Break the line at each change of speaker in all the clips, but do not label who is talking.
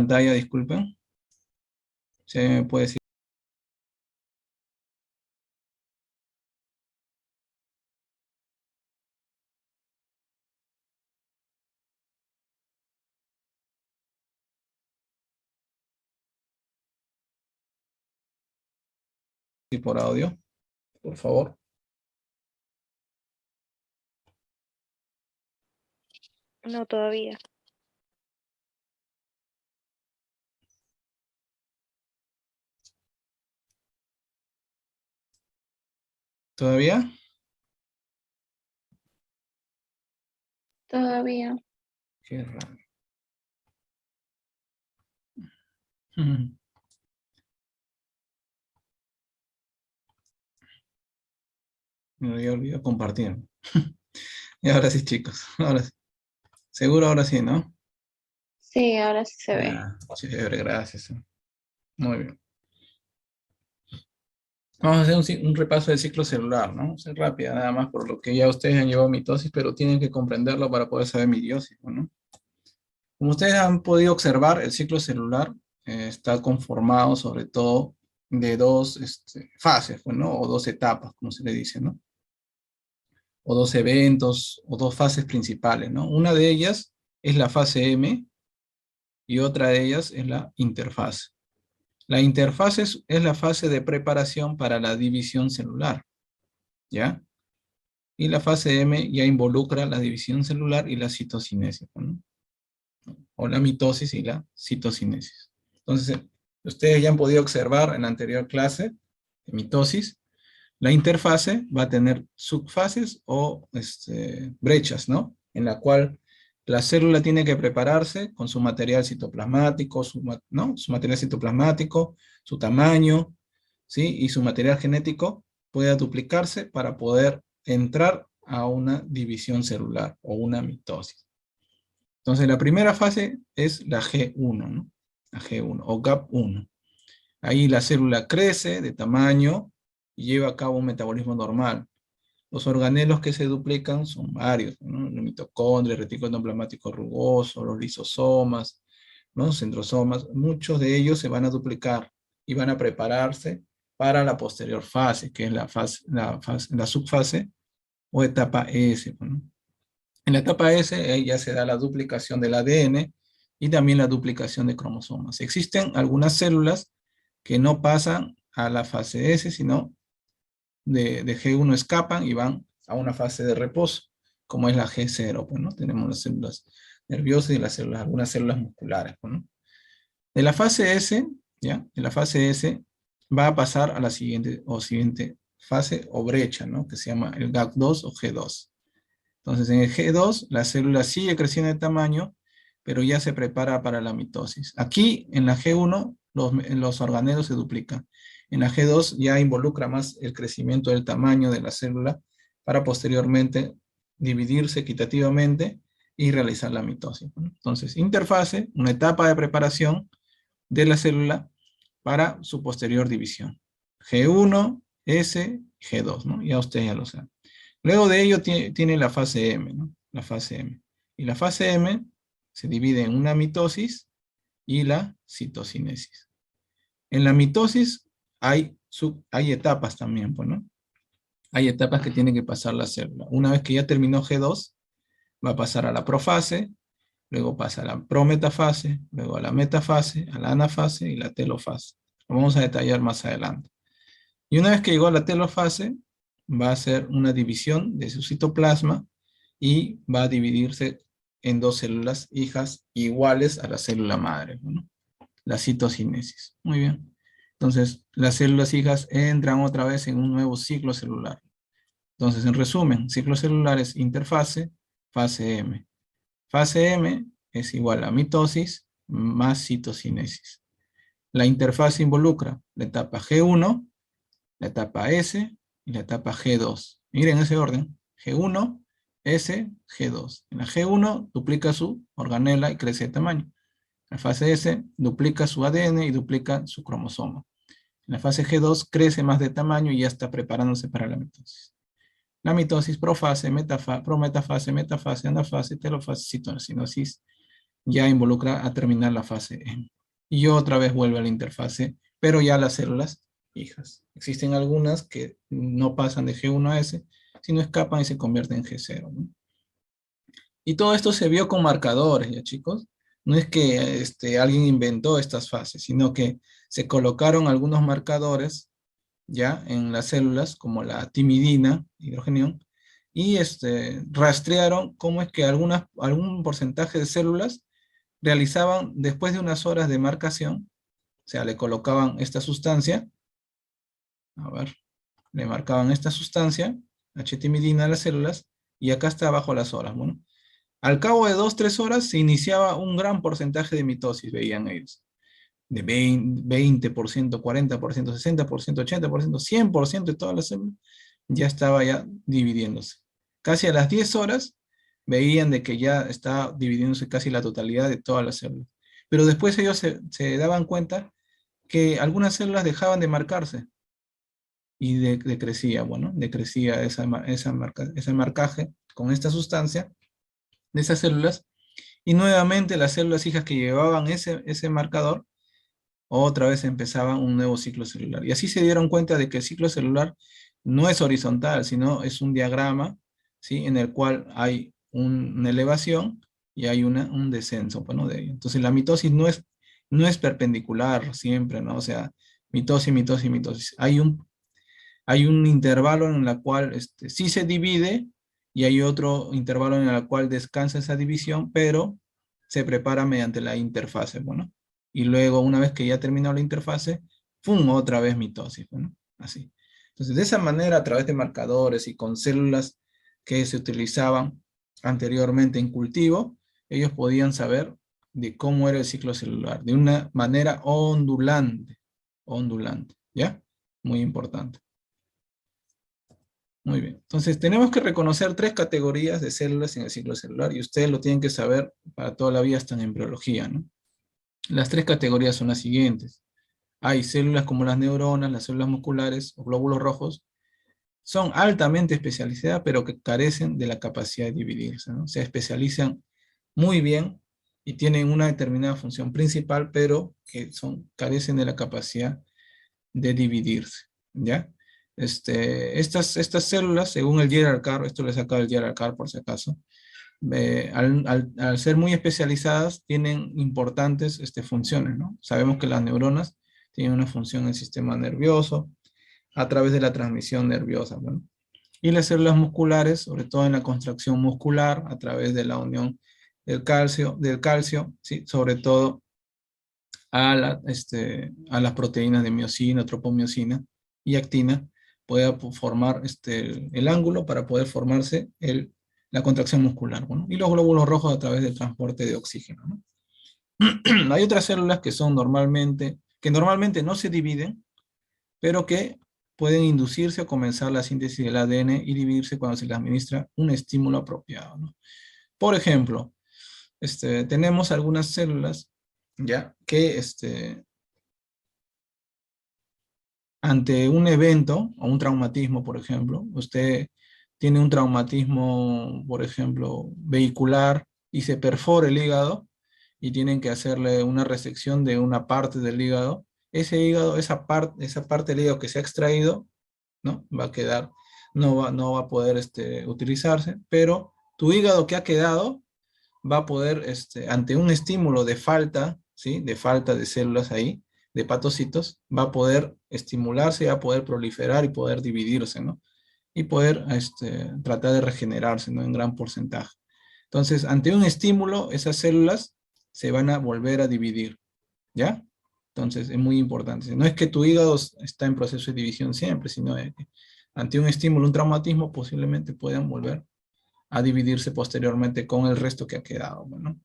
pantalla, disculpen. Se me puede decir por audio, por favor.
No, todavía.
¿Todavía?
Todavía.
Qué raro. Me había olvidado compartir. Y ahora sí, chicos. Ahora sí. Seguro ahora sí, ¿no?
Sí, ahora sí se ve.
Ah, chévere, gracias. Muy bien. Vamos a hacer un repaso del ciclo celular, ¿no? Es rápida, nada más por lo que ya ustedes han llevado mitosis, pero tienen que comprenderlo para poder saber meiosis, ¿no? Como ustedes han podido observar, el ciclo celular está conformado sobre todo de dos fases, pues, ¿no? O dos etapas, como se le dice, ¿no? O dos eventos, o dos fases principales, ¿no? Una de ellas es la fase M y otra de ellas es la interfase. La interfase es la fase de preparación para la división celular, ¿ya? Y la fase M ya involucra la división celular y la citocinesis, ¿no? O la mitosis y la citocinesis. Entonces, ustedes ya han podido observar en la anterior clase de mitosis, la interfase va a tener subfases o brechas, ¿no? En la cual la célula tiene que prepararse con su material citoplasmático, ¿no? Su material citoplasmático, su tamaño, ¿sí? Y su material genético pueda duplicarse para poder entrar a una división celular o una mitosis. Entonces, la primera fase es la G1, ¿no? La G1 o GAP1. Ahí la célula crece de tamaño y lleva a cabo un metabolismo normal. Los organelos que se duplican son varios, ¿no? Los mitocondrias, el retículo endoplasmático rugoso, los lisosomas, ¿no? Centrosomas, muchos de ellos se van a duplicar y van a prepararse para la posterior fase, que es la subfase o etapa S, ¿no? En la etapa S ya se da la duplicación del ADN y también la duplicación de cromosomas. Existen algunas células que no pasan a la fase S, sino de G1 escapan y van a una fase de reposo, como es la G0, pues, ¿no? Tenemos las células nerviosas y algunas células musculares, pues, ¿no? De la fase S, ¿ya? De la fase S va a pasar a la siguiente fase o brecha, ¿no? Que se llama el GAC2 o G2. Entonces, en el G2, la célula sigue creciendo de tamaño, pero ya se prepara para la mitosis. Aquí, en la G1, los organelos se duplican. En la G2 ya involucra más el crecimiento del tamaño de la célula para posteriormente dividirse equitativamente y realizar la mitosis. Entonces, interfase, una etapa de preparación de la célula para su posterior división. G1, S, G2, ¿no? Ya ustedes ya lo saben. Luego de ello tiene la fase M, ¿no? La fase M. Y la fase M se divide en una mitosis y la citocinesis. En la mitosis hay etapas también, pues, ¿no? Hay etapas que tiene que pasar la célula. Una vez que ya terminó G2, va a pasar a la profase, luego pasa a la prometafase, luego a la metafase, a la anafase y la telofase. Lo vamos a detallar más adelante. Y una vez que llegó a la telofase, va a hacer una división de su citoplasma y va a dividirse en dos células hijas iguales a la célula madre, ¿no? La citocinesis. Muy bien. Entonces, las células hijas entran otra vez en un nuevo ciclo celular. Entonces, en resumen, ciclo celular es interfase, fase M. Fase M es igual a mitosis más citocinesis. La interfase involucra la etapa G1, la etapa S y la etapa G2. Miren ese orden. G1, S, G2. En la G1 duplica su organela y crece de tamaño. En la fase S duplica su ADN y duplica su cromosoma. En la fase G2 crece más de tamaño y ya está preparándose para la mitosis. La mitosis, profase, prometafase, metafase, anafase, telofase, citocinesis ya involucra a terminar la fase M. y otra vez vuelve a la interfase, pero ya las células hijas. Existen algunas que no pasan de G1 a S, sino escapan y se convierten en G0, ¿no? Y todo esto se vio con marcadores, ¿ya chicos? No es que alguien inventó estas fases, sino que se colocaron algunos marcadores ya en las células, como la timidina, hidrogenión, y rastrearon cómo es que algún porcentaje de células realizaban después de unas horas de marcación, o sea, le colocaban esta sustancia, a ver, le marcaban esta sustancia, H-timidina a las células, y acá está abajo las horas. Bueno, al cabo de 2, 3 horas se iniciaba un gran porcentaje de mitosis, veían ellos. De 20%, 40%, 60%, 80%, 100% de todas las células ya estaba ya dividiéndose. Casi a las 10 horas veían de que ya estaba dividiéndose casi la totalidad de todas las células. Pero después ellos se daban cuenta que algunas células dejaban de marcarse y decrecía, bueno, decrecía ese marcaje con esta sustancia de esas células, y nuevamente las células hijas que llevaban ese marcador, otra vez empezaban un nuevo ciclo celular. Y así se dieron cuenta de que el ciclo celular no es horizontal, sino es un diagrama, ¿sí? En el cual hay una elevación y hay un descenso, bueno, de ello. Entonces la mitosis no es perpendicular siempre, ¿no? O sea, mitosis, mitosis, mitosis. Hay un intervalo en el cual sí se divide y hay otro intervalo en el cual descansa esa división, pero se prepara mediante la interfase, bueno. Y luego, una vez que ya terminó la interfase, ¡pum! Otra vez mitosis, bueno, así. Entonces, de esa manera, a través de marcadores y con células que se utilizaban anteriormente en cultivo, ellos podían saber de cómo era el ciclo celular, de una manera ondulante, ¿ya? Muy importante. Muy bien. Entonces, tenemos que reconocer 3 categorías de células en el ciclo celular y ustedes lo tienen que saber para toda la vida hasta en embriología, ¿no? Las 3 categorías son las siguientes. Hay células como las neuronas, las células musculares o glóbulos rojos. Son altamente especializadas, pero que carecen de la capacidad de dividirse, ¿no? Se especializan muy bien y tienen una determinada función principal, pero que carecen de la capacidad de dividirse, ¿ya? Estas células, según el Gerard Carr, esto le saca el Gerard Carr por si acaso, al ser muy especializadas, tienen importantes funciones, ¿no? Sabemos que las neuronas tienen una función en el sistema nervioso, a través de la transmisión nerviosa, bueno. Y las células musculares, sobre todo en la contracción muscular, a través de la unión del calcio, ¿sí? Sobre todo a las proteínas de miosina, tropomiosina y actina, pueda formar el ángulo para poder formarse la contracción muscular, bueno, y los glóbulos rojos a través del transporte de oxígeno, ¿no? Hay otras células que normalmente no se dividen, pero que pueden inducirse o comenzar la síntesis del ADN y dividirse cuando se les administra un estímulo apropiado, ¿no? Por ejemplo, tenemos algunas células, ¿ya? Que ante un evento o un traumatismo, por ejemplo, usted tiene un traumatismo, por ejemplo, vehicular y se perfora el hígado y tienen que hacerle una resección de una parte del hígado, ese hígado, esa parte del hígado que se ha extraído, ¿no? Va a quedar, no va a poder utilizarse, pero tu hígado que ha quedado va a poder, ante un estímulo de falta, ¿sí? De falta de células ahí, de hepatocitos, va a poder estimularse, va a poder proliferar y poder dividirse, ¿no? Y poder tratar de regenerarse, ¿no? En gran porcentaje. Entonces, ante un estímulo, esas células se van a volver a dividir, ¿ya? Entonces, es muy importante. No es que tu hígado está en proceso de división siempre, sino que ante un estímulo, un traumatismo, posiblemente puedan volver a dividirse posteriormente con el resto que ha quedado, bueno,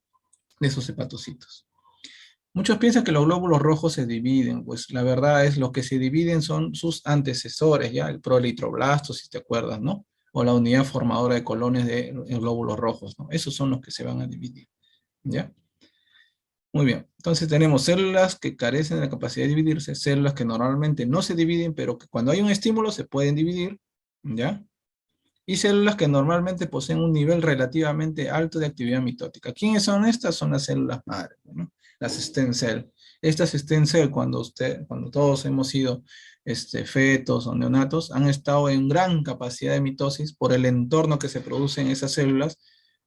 de esos hepatocitos. Muchos piensan que los glóbulos rojos se dividen, pues la verdad es lo que se dividen son sus antecesores, ya, el proelitroblasto, si te acuerdas, ¿no? O la unidad formadora de colones de glóbulos rojos, ¿no? Esos son los que se van a dividir, ¿ya? Muy bien, entonces tenemos células que carecen de la capacidad de dividirse, células que normalmente no se dividen, pero que cuando hay un estímulo se pueden dividir, ¿ya? Y células que normalmente poseen un nivel relativamente alto de actividad mitótica. ¿Quiénes son estas? Son las células madre, ¿no? Las stem cell, Estas stem cell, cuando todos hemos sido fetos o neonatos, han estado en gran capacidad de mitosis por el entorno que se produce en esas células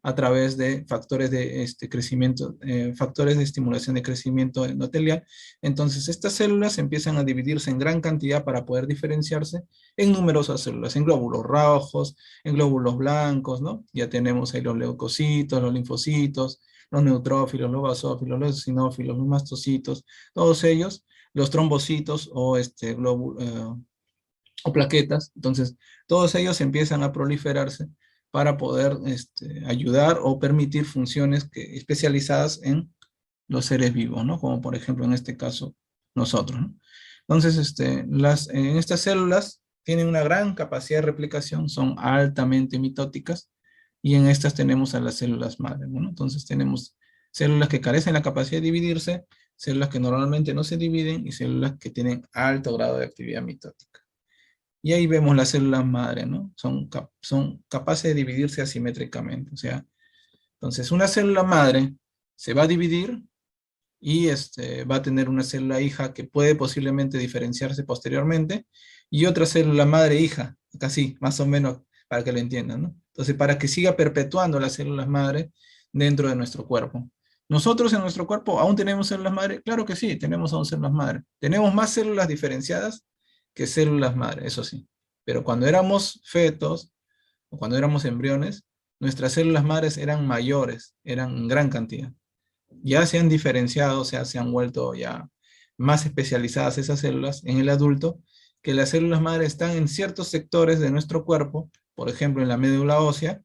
a través de factores de crecimiento, factores de estimulación de crecimiento endotelial. Entonces, estas células empiezan a dividirse en gran cantidad para poder diferenciarse en numerosas células, en glóbulos rojos, en glóbulos blancos, ¿no? Ya tenemos ahí los leucocitos, los linfocitos, los neutrófilos, los basófilos, los eosinófilos, los mastocitos, todos ellos, los trombocitos o plaquetas. Entonces, todos ellos empiezan a proliferarse para poder ayudar o permitir funciones especializadas en los seres vivos, ¿no? Como por ejemplo en este caso nosotros, ¿no? Entonces, en estas células tienen una gran capacidad de replicación, son altamente mitóticas, y en estas tenemos a las células madre, ¿no? Entonces tenemos células que carecen de la capacidad de dividirse, células que normalmente no se dividen y células que tienen alto grado de actividad mitótica. Y ahí vemos las células madre, ¿no? Son capaces de dividirse asimétricamente. O sea, entonces una célula madre se va a dividir y va a tener una célula hija que puede posiblemente diferenciarse posteriormente y otra célula madre hija, casi más o menos para que lo entiendan, ¿no? Entonces, para que siga perpetuando las células madre dentro de nuestro cuerpo. ¿Nosotros en nuestro cuerpo aún tenemos células madre? Claro que sí, tenemos aún células madre. Tenemos más células diferenciadas que células madre, eso sí. Pero cuando éramos fetos o cuando éramos embriones, nuestras células madres eran mayores, eran en gran cantidad. Ya se han diferenciado, o sea, se han vuelto ya más especializadas esas células en el adulto, que las células madre están en ciertos sectores de nuestro cuerpo, por ejemplo en la médula ósea,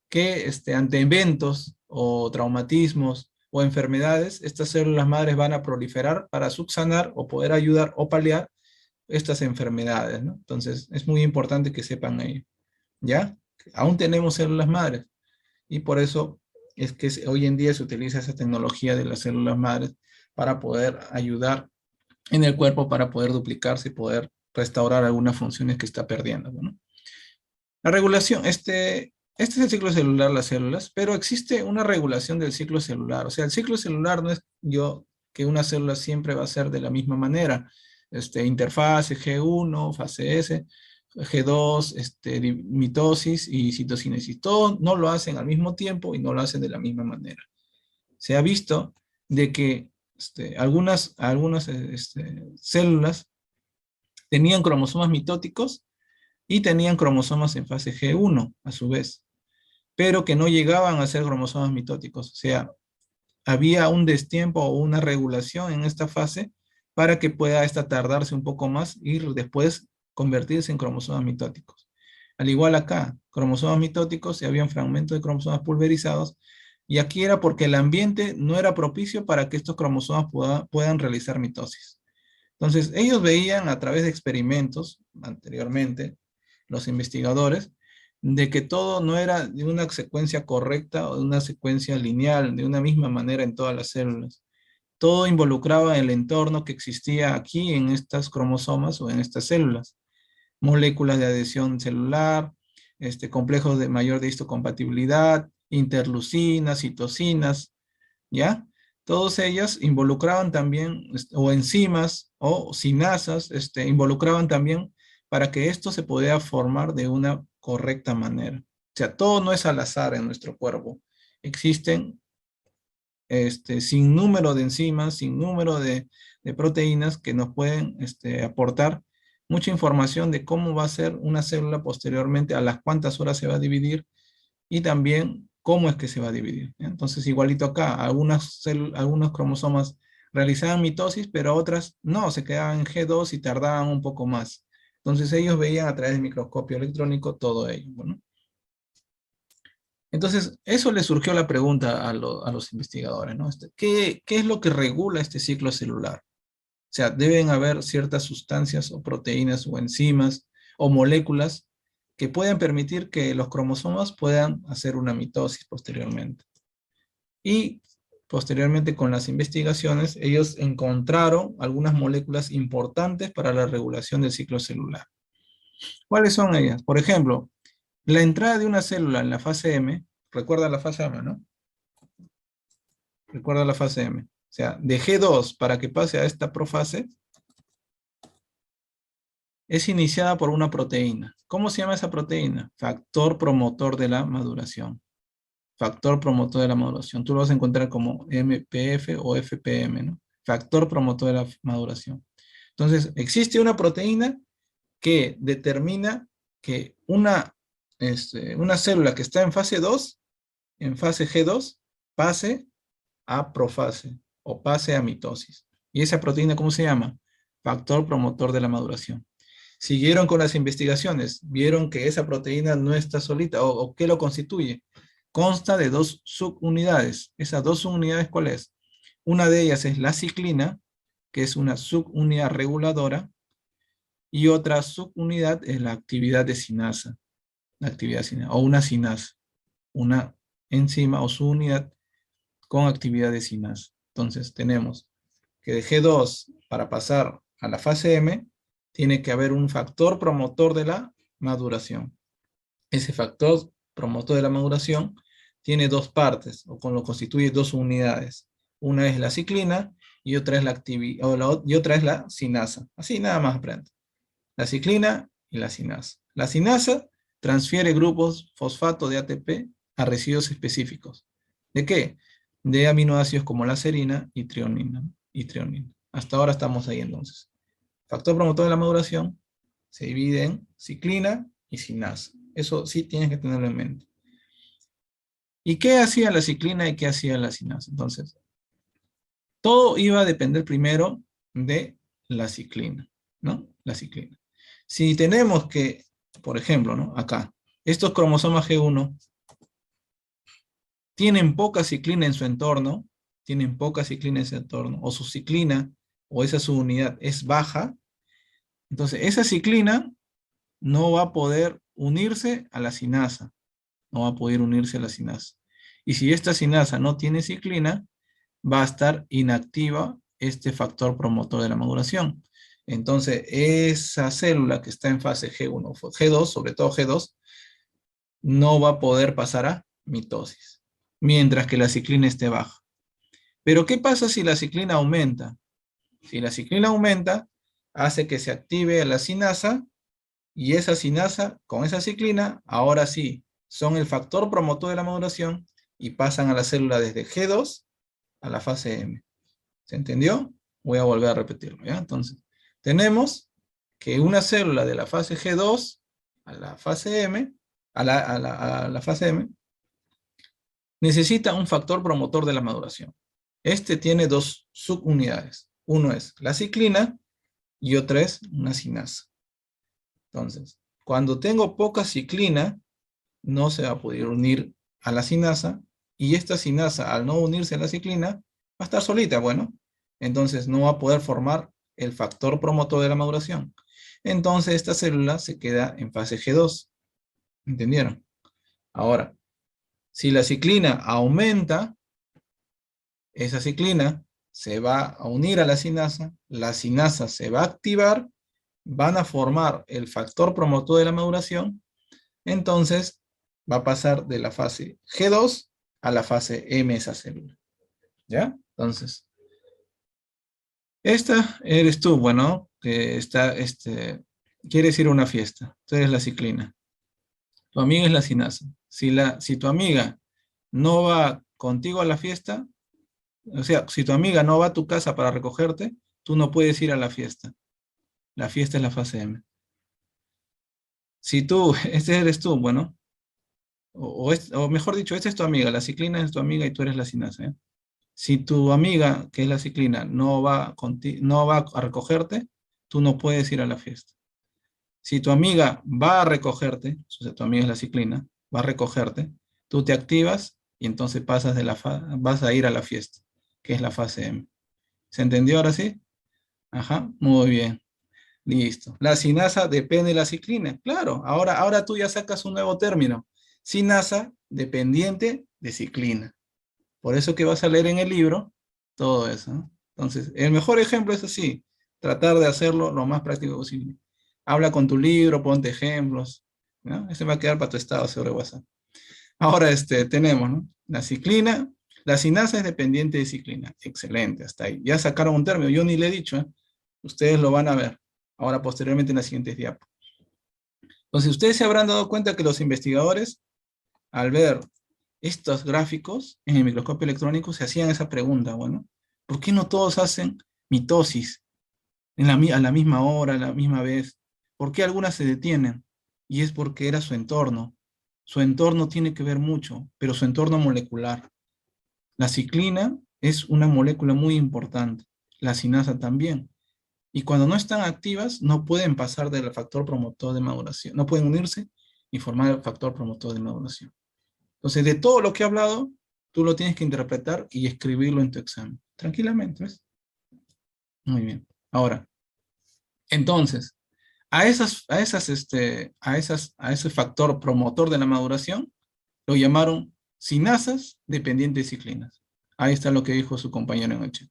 que ante eventos o traumatismos o enfermedades, estas células madres van a proliferar para subsanar o poder ayudar o paliar estas enfermedades, ¿no? Entonces, es muy importante que sepan ello, ¿ya? Aún tenemos células madres y por eso es que hoy en día se utiliza esa tecnología de las células madres para poder ayudar en el cuerpo, para poder duplicarse y poder restaurar algunas funciones que está perdiendo, ¿no? La regulación, este es el ciclo celular, las células, pero existe una regulación del ciclo celular. O sea, el ciclo celular no es que una célula siempre va a ser de la misma manera. Interfase G1, fase S, G2, mitosis y citocinesis. Todos no lo hacen al mismo tiempo y no lo hacen de la misma manera. Se ha visto de que algunas células tenían cromosomas mitóticos y tenían cromosomas en fase G1 a su vez, pero que no llegaban a ser cromosomas mitóticos. O sea, había un destiempo o una regulación en esta fase para que pueda esta tardarse un poco más y después convertirse en cromosomas mitóticos. Al igual acá, cromosomas mitóticos y habían fragmentos de cromosomas pulverizados, y aquí era porque el ambiente no era propicio para que estos cromosomas puedan realizar mitosis. Entonces, ellos veían a través de experimentos anteriormente, los investigadores, de que todo no era de una secuencia correcta o de una secuencia lineal, de una misma manera en todas las células. Todo involucraba el entorno que existía aquí en estas cromosomas o en estas células. Moléculas de adhesión celular, complejos de mayor de histocompatibilidad, interleucinas, citocinas, ¿ya? Todos ellas involucraban también, o enzimas o sinasas, involucraban también para que esto se pudiera formar de una correcta manera. O sea, todo no es al azar en nuestro cuerpo. Existen sin número de enzimas, sin número de proteínas que nos pueden aportar mucha información de cómo va a ser una célula posteriormente, a las cuántas horas se va a dividir y también cómo es que se va a dividir. ¿Ya? Entonces, igualito acá, algunos cromosomas realizaban mitosis, pero otras no, se quedaban en G2 y tardaban un poco más. Entonces, ellos veían a través del microscopio electrónico todo ello. ¿No? Entonces, eso le surgió la pregunta a los investigadores, ¿no? ¿Qué es lo que regula este ciclo celular? O sea, deben haber ciertas sustancias o proteínas o enzimas o moléculas que puedan permitir que los cromosomas puedan hacer una mitosis posteriormente. Y posteriormente con las investigaciones, ellos encontraron algunas moléculas importantes para la regulación del ciclo celular. ¿Cuáles son ellas? Por ejemplo, la entrada de una célula en la fase M, recuerda la fase M, ¿no? Recuerda la fase M. sea, de G2 para que pase a esta profase, es iniciada por una proteína. ¿Cómo se llama esa proteína? Factor promotor de la maduración. Factor promotor de la maduración. Tú lo vas a encontrar como MPF o FPM, ¿no? Factor promotor de la maduración. Entonces, existe una proteína que determina que una célula que está en fase 2, en fase G2, pase a profase o pase a mitosis. ¿Y esa proteína cómo se llama? Factor promotor de la maduración. Siguieron con las investigaciones, vieron que esa proteína no está solita, o ¿qué lo constituye? Consta de dos subunidades. ¿Esas dos subunidades cuál es? Una de ellas es la ciclina, que es una subunidad reguladora, y otra subunidad es la actividad de sinasa, o una sinasa, una enzima o subunidad con actividad de sinasa. Entonces tenemos que de G2 para pasar a la fase M, tiene que haber un factor promotor de la maduración. Ese factor promotor de la maduración tiene dos partes, o lo constituye dos unidades. Una es la ciclina y otra es y otra es la sinasa. Así nada más aprende. La ciclina y la sinasa. La sinasa transfiere grupos fosfato de ATP a residuos específicos. ¿De qué? De aminoácidos como la serina y trionina. Hasta ahora estamos ahí entonces. Factor promotor de la maduración se divide en ciclina y sinasa. Eso sí tienes que tenerlo en mente. ¿Y qué hacía la ciclina y qué hacía la sinasa? Entonces, todo iba a depender primero de la ciclina, ¿no? La ciclina. Si tenemos que, por ejemplo, ¿no? Acá, estos cromosomas G1 tienen poca ciclina en su entorno, o su ciclina, o esa subunidad es baja, entonces esa ciclina no va a poder unirse a la sinasa, Y si esta sinasa no tiene ciclina, va a estar inactiva este factor promotor de la maduración. Entonces, esa célula que está en fase G1 o G2, sobre todo G2, no va a poder pasar a mitosis, mientras que la ciclina esté baja. Pero, ¿qué pasa si la ciclina aumenta? Si la ciclina aumenta, hace que se active la sinasa, y esa sinasa, con esa ciclina, ahora sí, son el factor promotor de la maduración y pasan a la célula desde G2 a la fase M. ¿Se entendió? Voy a volver a repetirlo, ¿ya? Entonces, tenemos que una célula de la fase G2 a la fase M, a la fase M, necesita un factor promotor de la maduración. Este tiene dos subunidades. Uno es la ciclina y otra es una sinasa. Entonces, cuando tengo poca ciclina, no se va a poder unir a la sinasa, y esta sinasa, al no unirse a la ciclina, va a estar solita, bueno. Entonces, no va a poder formar el factor promotor de la maduración. Entonces, esta célula se queda en fase G2. ¿Entendieron? Ahora, si la ciclina aumenta, esa ciclina se va a unir a la sinasa se va a activar, van a formar el factor promotor de la maduración, entonces va a pasar de la fase G2 a la fase M esa célula. ¿Ya? Entonces, esta eres tú, bueno, que quieres ir a una fiesta. Tú eres la ciclina. Tu amiga es la sinasa. Si tu amiga no va contigo a la fiesta, o sea, si tu amiga no va a tu casa para recogerte, tú no puedes ir a la fiesta. La fiesta es la fase M. Si tú, este eres tú, bueno, o mejor dicho, esta es tu amiga, la ciclina es tu amiga y tú eres la sinasa, ¿eh? Si tu amiga, que es la ciclina, no va a recogerte, tú no puedes ir a la fiesta. Si tu amiga va a recogerte, o sea, tu amiga es la ciclina, va a recogerte, tú te activas y entonces vas a ir a la fiesta, que es la fase M. ¿Se entendió ahora sí? Ajá, muy bien. Listo. La sinasa depende de la ciclina. Claro, ahora tú ya sacas un nuevo término. Sinasa dependiente de ciclina. Por eso que vas a leer en el libro todo eso, ¿no? Entonces, el mejor ejemplo es así, tratar de hacerlo lo más práctico posible. Habla con tu libro, ponte ejemplos, ¿no? Ese va a quedar para tu estado sobre WhatsApp. Ahora tenemos, ¿no? La ciclina, La sinasa es dependiente de ciclina. Excelente, hasta ahí. Ya sacaron un término, yo ni le he dicho, ¿eh? Ustedes lo van a ver ahora posteriormente en las siguientes diapos. Entonces, ustedes se habrán dado cuenta que los investigadores, al ver estos gráficos en el microscopio electrónico, se hacían esa pregunta, bueno, ¿por qué no todos hacen mitosis a la misma hora, a la misma vez? ¿Por qué algunas se detienen? Y es porque era su entorno. Su entorno tiene que ver mucho, pero su entorno molecular. La ciclina es una molécula muy importante, la sinasa también. Y cuando no están activas, no pueden pasar del factor promotor de maduración, no pueden unirse y formar el factor promotor de maduración. Entonces, de todo lo que he hablado, tú lo tienes que interpretar y escribirlo en tu examen. Tranquilamente, ¿ves? Muy bien. Ahora, entonces, a ese factor promotor de la maduración, lo llamaron sinasas dependientes de ciclinas. Ahí está lo que dijo su compañero en el chat.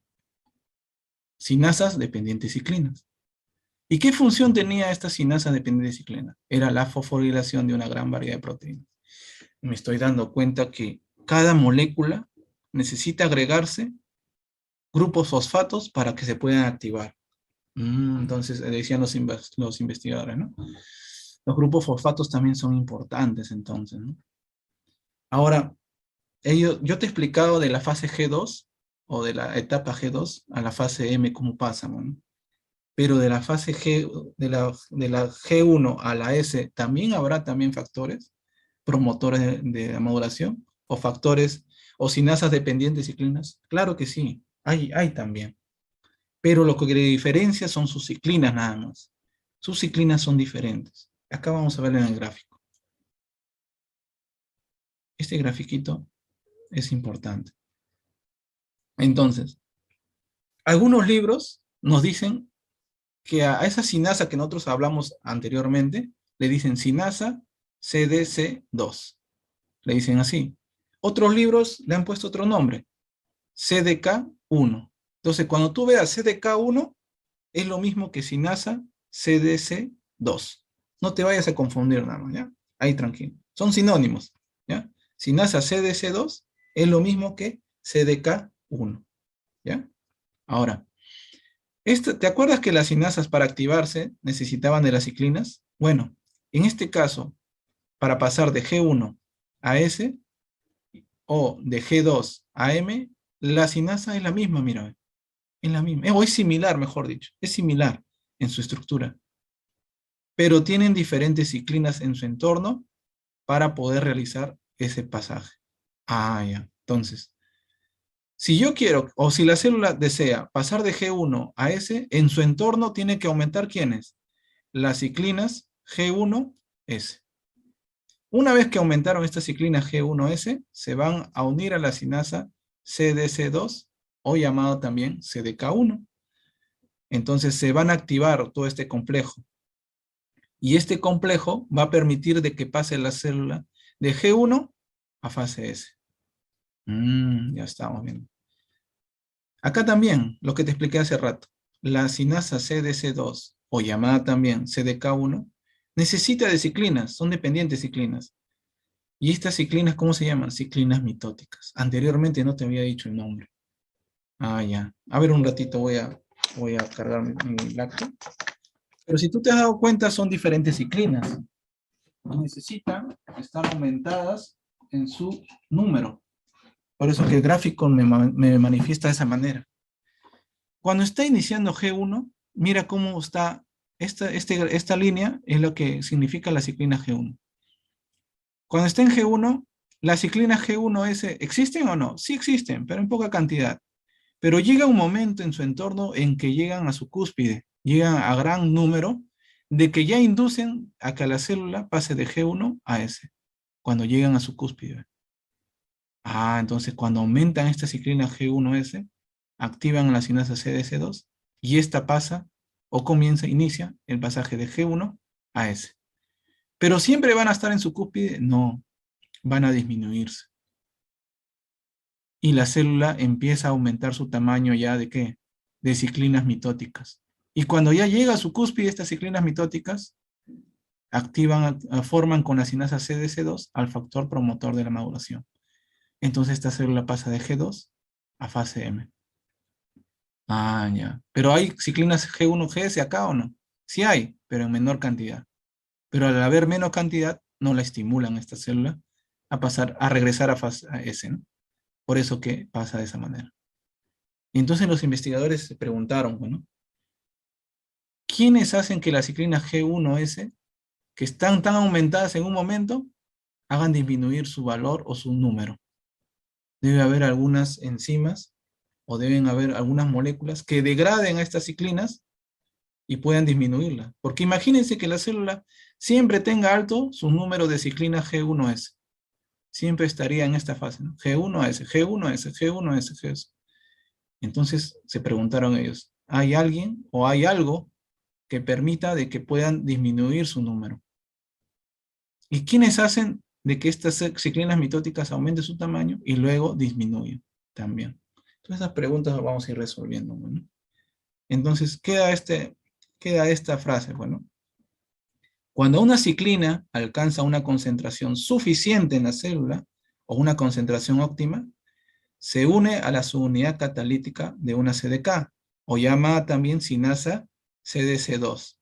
Sinasas dependientes de ciclinas. ¿Y qué función tenía esta sinasa dependiente de ciclina? Era la fosforilación de una gran variedad de proteínas. Me estoy dando cuenta que cada molécula necesita agregarse grupos fosfatos para que se puedan activar. Entonces, decían los investigadores, ¿no? Los grupos fosfatos también son importantes, entonces, ¿no? Ahora, yo te he explicado de la fase G2 o de la etapa G2 a la fase M cómo pasa, ¿no? Pero de la fase G, de la G1 a la S, ¿también habrá también factores promotores de la maduración? ¿O factores, o sinasas dependientes de ciclinas? Claro que sí, hay también. Pero lo que le diferencia son sus ciclinas nada más. Sus ciclinas son diferentes. Acá vamos a verlo en el gráfico. Este grafiquito es importante. Entonces, algunos libros nos dicen que a esa sinasa que nosotros hablamos anteriormente, le dicen sinasa CDC2. Le dicen así. Otros libros le han puesto otro nombre, CDK1. Entonces, cuando tú veas CDK1, es lo mismo que sinasa CDC2. No te vayas a confundir nada más, ¿ya? Ahí tranquilo. Son sinónimos, ¿ya? Sinasa CDC2 es lo mismo que CDK1, ¿ya? Ahora, ¿te acuerdas que las sinasas para activarse necesitaban de las ciclinas? Bueno, en este caso, para pasar de G1 a S o de G2 a M, la sinasa es la misma, mira, es la misma, o es similar, mejor dicho, es similar en su estructura, pero tienen diferentes ciclinas en su entorno para poder realizar ese pasaje. Ah, ya, entonces, si yo quiero, o si la célula desea pasar de G1 a S, en su entorno tiene que aumentar ¿quiénes? Las ciclinas G1S. Una vez que aumentaron estas ciclinas G1S, se van a unir a la sinasa CDC2, o llamado también CDK1. Entonces se van a activar todo este complejo. Y este complejo va a permitir de que pase la célula de G1 a fase S. Ya estamos viendo. Acá también, lo que te expliqué hace rato, la sinasa CDC2, o llamada también CDK1, necesita de ciclinas, son dependientes ciclinas. Y estas ciclinas, ¿cómo se llaman? Ciclinas mitóticas. Anteriormente no te había dicho el nombre. Ah, ya. A ver, un ratito voy a cargar mi lácteo. Pero si tú te has dado cuenta, son diferentes ciclinas. Necesitan estar aumentadas en su número. Por eso que el gráfico me manifiesta de esa manera. Cuando está iniciando G1, mira cómo está, esta línea es lo que significa la ciclina G1. Cuando está en G1, ¿las ciclinas G1S existen o no? Sí existen, pero en poca cantidad. Pero llega un momento en su entorno en que llegan a su cúspide, llegan a gran número, de que ya inducen a que la célula pase de G1 a S, cuando llegan a su cúspide. Entonces cuando aumentan esta ciclina G1S, activan la sinasa CDC2 y esta pasa o inicia el pasaje de G1 a S. ¿Pero siempre van a estar en su cúspide? No, van a disminuirse. Y la célula empieza a aumentar su tamaño ya ¿de qué? De ciclinas mitóticas. Y cuando ya llega a su cúspide estas ciclinas mitóticas, forman con la sinasa CDC2 al factor promotor de la maduración. entonces esta célula pasa de G2 a fase M. Ah, ya. Pero ¿hay ciclinas G1, GS acá o no? Sí hay, pero en menor cantidad. Pero al haber menos cantidad, no la estimulan esta célula a pasar, a regresar a fase S, ¿no? Por eso que pasa de esa manera. Y entonces los investigadores se preguntaron, bueno, ¿quiénes hacen que las ciclinas G1S, que están tan aumentadas en un momento, hagan disminuir su valor o su número? Debe haber algunas enzimas o deben haber algunas moléculas que degraden a estas ciclinas y puedan disminuirla. Porque imagínense que la célula siempre tenga alto su número de ciclina G1S. Siempre estaría en esta fase, ¿no? G1S, G1S, G1S, G1S. Entonces se preguntaron ellos, ¿hay alguien o hay algo que permita de que puedan disminuir su número? ¿Y quiénes hacen de que estas ciclinas mitóticas aumenten su tamaño y luego disminuyan también? Entonces esas preguntas las vamos a ir resolviendo, ¿no? Entonces queda esta frase, bueno. Cuando una ciclina alcanza una concentración suficiente en la célula, o una concentración óptima, se une a la subunidad catalítica de una CDK, o llamada también cinasa CDC2,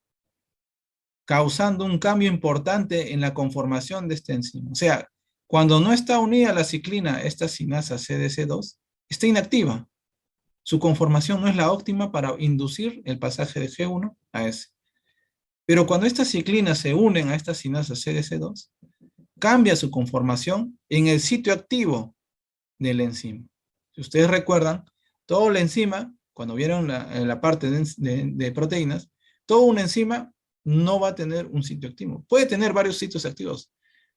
causando un cambio importante en la conformación de este enzima. O sea, cuando no está unida la ciclina, esta cinasa CDC2, está inactiva. Su conformación no es la óptima para inducir el pasaje de G1 a S. Pero cuando estas ciclinas se unen a esta cinasa CDC2, cambia su conformación en el sitio activo del enzima. Si ustedes recuerdan, todo la enzima, cuando vieron la parte de proteínas, todo una enzima no va a tener un sitio activo. Puede tener varios sitios activos,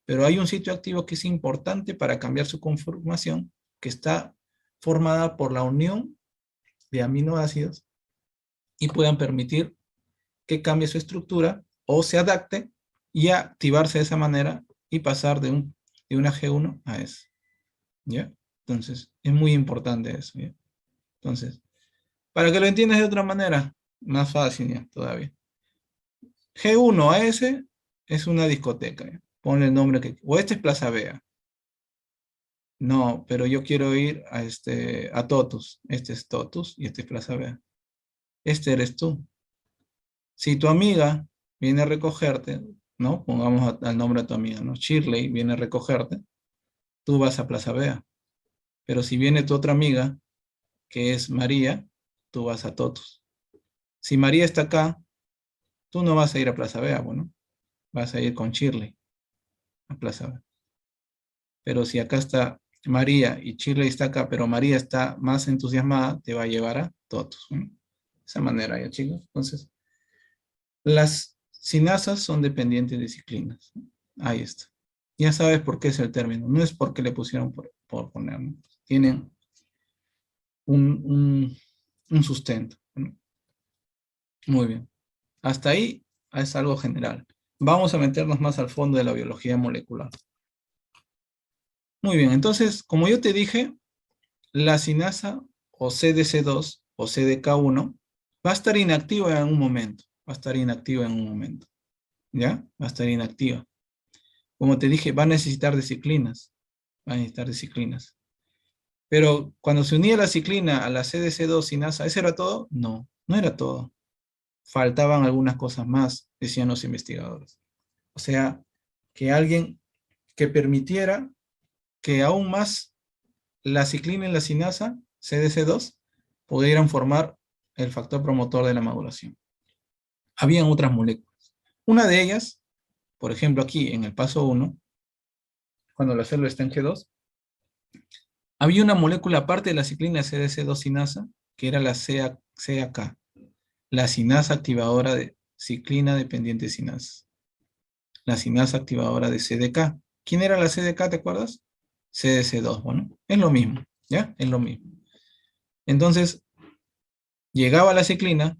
pero hay un sitio activo que es importante para cambiar su conformación, que está formada por la unión de aminoácidos y puedan permitir que cambie su estructura o se adapte y activarse de esa manera y pasar de una G1 a S. ¿Ya? Entonces, es muy importante eso, ¿ya? Entonces, para que lo entiendas de otra manera, más fácil ya, todavía. G1 a S es una discoteca, ¿ya? Ponle el nombre que... O este es Plaza Vea. No, pero yo quiero ir a Totus. Este es Totus y este es Plaza Vea. Este eres tú. Si tu amiga viene a recogerte, ¿no? Pongamos al nombre de tu amiga, ¿no? Shirley viene a recogerte, tú vas a Plaza Vea. Pero si viene tu otra amiga, que es María, tú vas a Totus. Si María está acá, tú no vas a ir a Plaza Vea, bueno, vas a ir con Shirley a Plaza Vea. Pero si acá está María y Shirley está acá, pero María está más entusiasmada, te va a llevar a Totus, ¿no? De esa manera, ya chicos. Entonces, las cinasas son dependientes de ciclinas. Ahí está. Ya sabes por qué es el término. No es porque le pusieron por poner, ¿no? Tienen un sustento, ¿no? Muy bien. Hasta ahí es algo general. Vamos a meternos más al fondo de la biología molecular. Muy bien, entonces, como yo te dije, la cinasa o CDC2 o CDK1 va a estar inactiva en un momento. Va a estar inactiva en un momento. ¿Ya? Va a estar inactiva. Como te dije, va a necesitar de ciclinas. Va a necesitar de ciclinas. Pero cuando se unía la ciclina a la CDC2 cinasa, ¿eso era todo? No, no era todo. Faltaban algunas cosas más, decían los investigadores. O sea, que alguien que permitiera que aún más la ciclina y la cinasa, CDC2, pudieran formar el factor promotor de la maduración. Habían otras moléculas. Una de ellas, por ejemplo aquí en el paso 1, cuando la célula está en G2, había una molécula aparte de la ciclina CDC2 cinasa, que era la CAK, la cinasa activadora de ciclina dependiente cinasa. La cinasa activadora de CDK. ¿Quién era la CDK, te acuerdas? CDC2, bueno, es lo mismo, ¿ya? Es lo mismo. Entonces, llegaba la ciclina,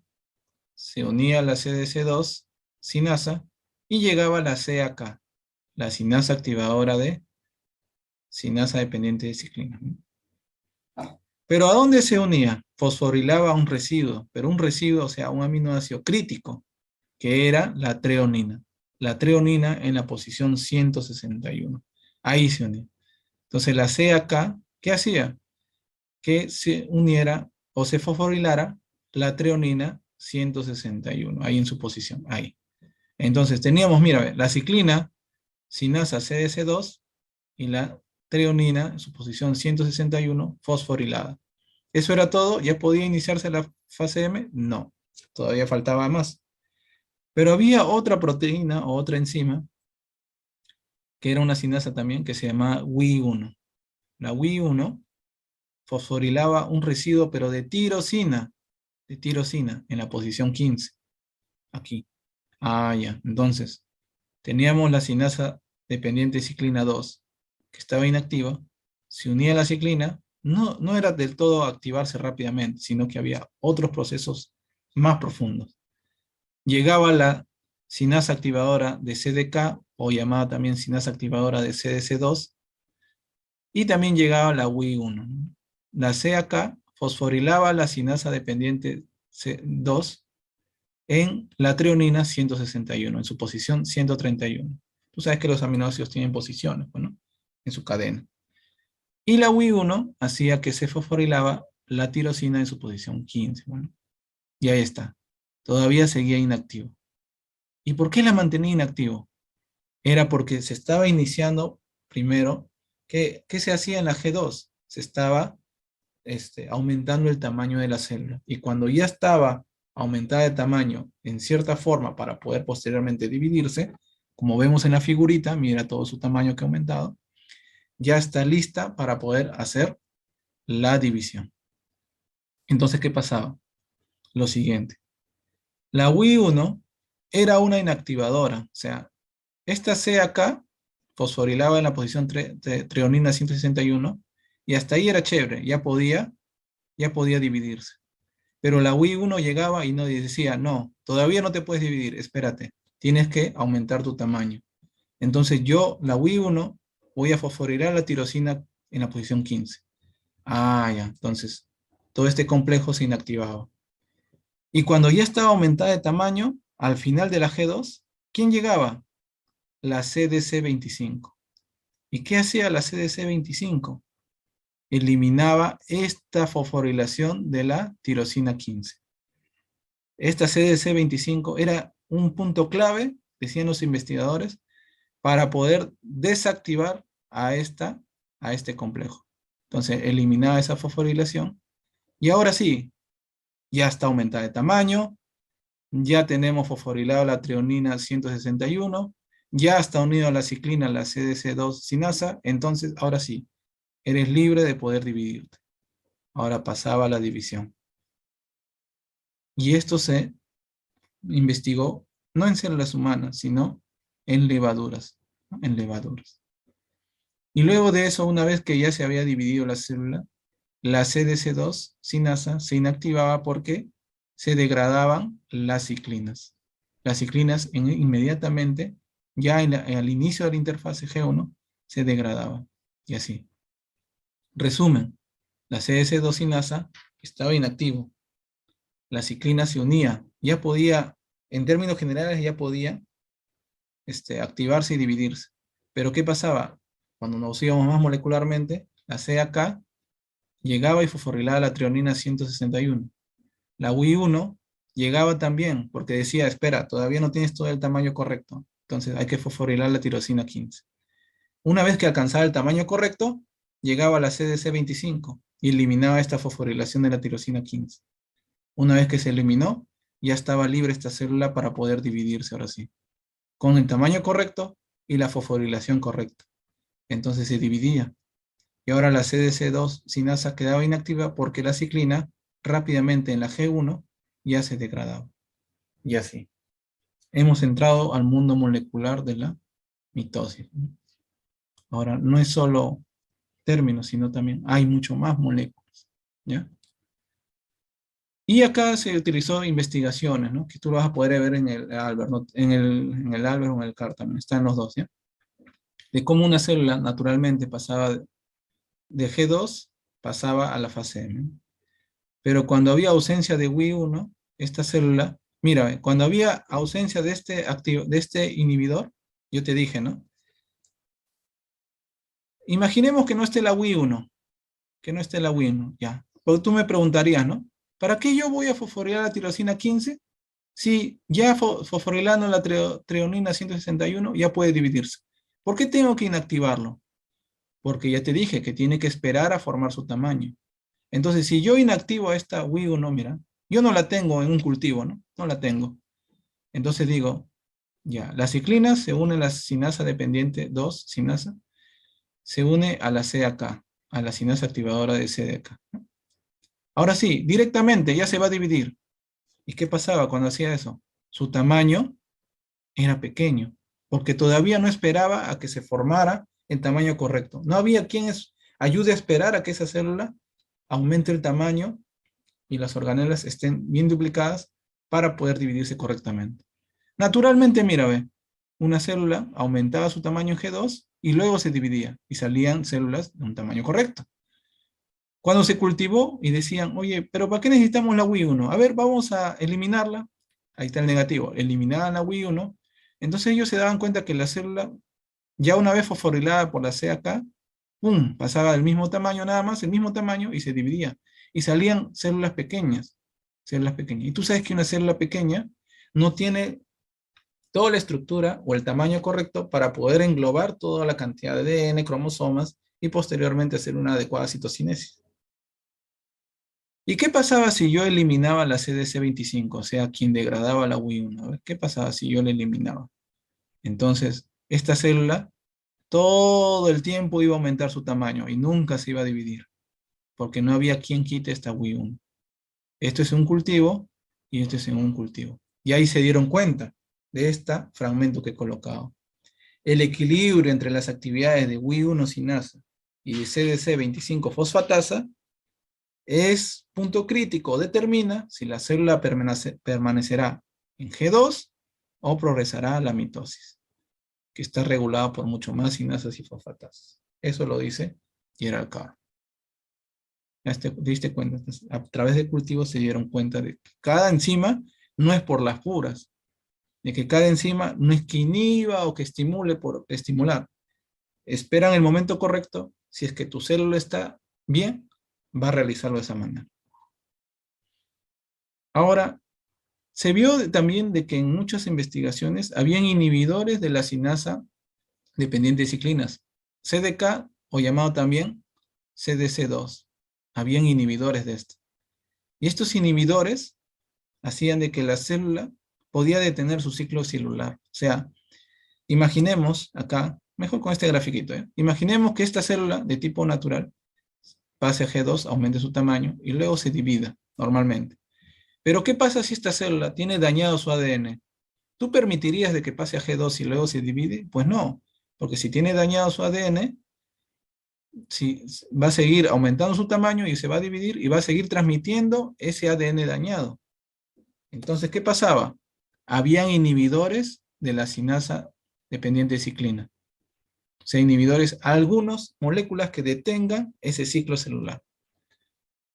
se unía a la CDC2 cinasa y llegaba la CAK, la cinasa activadora de cinasa dependiente de ciclina. ¿Pero a dónde se unía? Fosforilaba un residuo, pero un residuo, o sea, un aminoácido crítico, que era la treonina. La treonina en la posición 161. Ahí se unía. Entonces la C acá, ¿qué hacía? Que se uniera o se fosforilara la treonina 161, ahí en su posición, ahí. Entonces teníamos, mira, ve, la ciclina, sinasa CDC2 y la treonina en su posición 161 fosforilada. ¿Eso era todo? ¿Ya podía iniciarse la fase M? No, todavía faltaba más. Pero había otra proteína o otra enzima, que era una sinasa también, que se llamaba Wi1. La Wi1 fosforilaba un residuo, pero de tirosina, en la posición 15, aquí. Ah, ya. Entonces, teníamos la sinasa dependiente ciclina 2, que estaba inactiva. Se unía a la ciclina, no era del todo activarse rápidamente, sino que había otros procesos más profundos. Llegaba la sinasa activadora de CDK, o llamada también sinasa activadora de CDC2, y también llegaba la Wi1. La CAK fosforilaba la sinasa dependiente C2 en la treonina 161, en su posición 131. Tú sabes que los aminoácidos tienen posiciones, bueno, en su cadena. Y la Wi1 hacía que se fosforilaba la tirosina en su posición 15. Bueno, y ahí está. Todavía seguía inactivo. ¿Y por qué la mantenía inactivo? Era porque se estaba iniciando primero. ¿Qué se hacía en la G2? Se estaba aumentando el tamaño de la célula. Y cuando ya estaba aumentada de tamaño en cierta forma para poder posteriormente dividirse, como vemos en la figurita, mira todo su tamaño que ha aumentado, ya está lista para poder hacer la división. Entonces, ¿qué pasaba? Lo siguiente. La Wi1 era una inactivadora, o sea, esta C acá fosforilaba en la posición treonina 161 y hasta ahí era chévere, ya podía dividirse. Pero la Wi1 llegaba y no decía, no, todavía no te puedes dividir, espérate, tienes que aumentar tu tamaño. Entonces yo, la Wi1, voy a fosforilar la tirosina en la posición 15. Ah, ya, entonces todo este complejo se inactivaba. Y cuando ya estaba aumentada de tamaño, al final de la G2, ¿quién llegaba? La CDC25. ¿Y qué hacía la CDC25? Eliminaba esta fosforilación de la tirosina 15. Esta CDC25 era un punto clave, decían los investigadores, para poder desactivar a este complejo. Entonces, eliminaba esa fosforilación y ahora sí, ya está aumentada de tamaño, ya tenemos fosforilado la treonina 161, ya está unido a la ciclina, la CDC2 sinasa, entonces ahora sí, eres libre de poder dividirte. Ahora pasaba la división. Y esto se investigó no en células humanas, sino en levaduras, ¿no? En levaduras. Y luego de eso, una vez que ya se había dividido la célula, la CDC2 sinasa se inactivaba porque se degradaban las ciclinas. Las ciclinas inmediatamente, ya al inicio de la interfase G1, se degradaban. Y así. Resumen, la CDC2 sinasa estaba inactivo. La ciclina se unía. Ya podía, en términos generales, ya podía activarse y dividirse. Pero ¿qué pasaba? Cuando nos íbamos más molecularmente, la CAK llegaba y fosforilaba la treonina 161. La Wi1 llegaba también porque decía, espera, todavía no tienes todo el tamaño correcto. Entonces hay que fosforilar la tirosina 15. Una vez que alcanzaba el tamaño correcto, llegaba la CDC25 y eliminaba esta fosforilación de la tirosina 15. Una vez que se eliminó, ya estaba libre esta célula para poder dividirse ahora sí, con el tamaño correcto y la fosforilación correcta. Entonces se dividía. Y ahora la CDC2 sinasa quedaba inactiva porque la ciclina rápidamente en la G1 ya se degradaba. Y así. Hemos entrado al mundo molecular de la mitosis. Ahora, no es solo términos, sino también hay mucho más moléculas. ¿Ya? Y acá se utilizó investigaciones, ¿no? Que tú lo vas a poder ver en el Albert, ¿no? En el Albert o en el CAR también, están los dos, ¿ya? De cómo una célula naturalmente pasaba de G2, pasaba a la fase M. Pero cuando había ausencia de Wi1, esta célula, mira, cuando había ausencia de este inhibidor, yo te dije, ¿no? Imaginemos que no esté la Wii1, que no esté la Wii1, ya. Porque tú me preguntarías, ¿no? ¿Para qué yo voy a fosforilar la tirosina 15 si ya fosforilando la treonina 161 ya puede dividirse? ¿Por qué tengo que inactivarlo? Porque ya te dije que tiene que esperar a formar su tamaño. Entonces, si yo inactivo a esta Wii1, mira, yo no la tengo en un cultivo, ¿no? No la tengo. Entonces digo, ya, la ciclina se une a la sinasa dependiente 2, sinasa, se une a la CAK, a la sinasa activadora de CDK. Ahora sí, directamente ya se va a dividir. ¿Y qué pasaba cuando hacía eso? Su tamaño era pequeño, porque todavía no esperaba a que se formara el tamaño correcto. No había quien ayude a esperar a que esa célula aumente el tamaño y las organelas estén bien duplicadas para poder dividirse correctamente. Naturalmente, mira, ve, una célula aumentaba su tamaño en G2 y luego se dividía y salían células de un tamaño correcto. Cuando se cultivó y decían, oye, pero ¿para qué necesitamos la Wii1? A ver, vamos a eliminarla. Ahí está el negativo, eliminaban la Wii1. Entonces ellos se daban cuenta que la célula, ya una vez fosforilada por la CAK, ¡pum!, pasaba del mismo tamaño nada más, el mismo tamaño, y se dividía. Y salían células pequeñas, células pequeñas. Y tú sabes que una célula pequeña no tiene toda la estructura o el tamaño correcto para poder englobar toda la cantidad de ADN, cromosomas, y posteriormente hacer una adecuada citocinesis. ¿Y qué pasaba si yo eliminaba la CDC25, o sea, quien degradaba la Wii1? A ver, ¿qué pasaba si yo la eliminaba? Entonces, esta célula todo el tiempo iba a aumentar su tamaño y nunca se iba a dividir, porque no había quien quite esta Wii1. Esto es un cultivo y esto es en un cultivo. Y ahí se dieron cuenta de este fragmento que he colocado. El equilibrio entre las actividades de Wii1 sinasa y de CDC25 fosfatasa es punto crítico, determina si la célula permanecerá en G2 o progresará a la mitosis, que está regulada por mucho más sinasas y fosfatasas. Eso lo dice Gerald Carr. ¿Te diste cuenta? Entonces, a través de cultivos se dieron cuenta de que cada enzima no es por las puras, de que cada enzima no es que inhiba o que estimule por estimular. Esperan el momento correcto, si es que tu célula está bien, va a realizarlo de esa manera. Ahora, se vio también de que en muchas investigaciones habían inhibidores de la sinasa dependiente de ciclinas, CDK o llamado también CDC2. Habían inhibidores de esto. Y estos inhibidores hacían de que la célula podía detener su ciclo celular. O sea, imaginemos acá, mejor con este grafiquito, imaginemos que esta célula de tipo natural pase a G2, aumente su tamaño y luego se divida normalmente. Pero ¿qué pasa si esta célula tiene dañado su ADN? ¿Tú permitirías de que pase a G2 y luego se divide? Pues no, porque si tiene dañado su ADN, si, va a seguir aumentando su tamaño y se va a dividir y va a seguir transmitiendo ese ADN dañado. Entonces, ¿qué pasaba? Habían inhibidores de la sinasa dependiente de ciclina. O sea, inhibidores, algunas moléculas que detengan ese ciclo celular.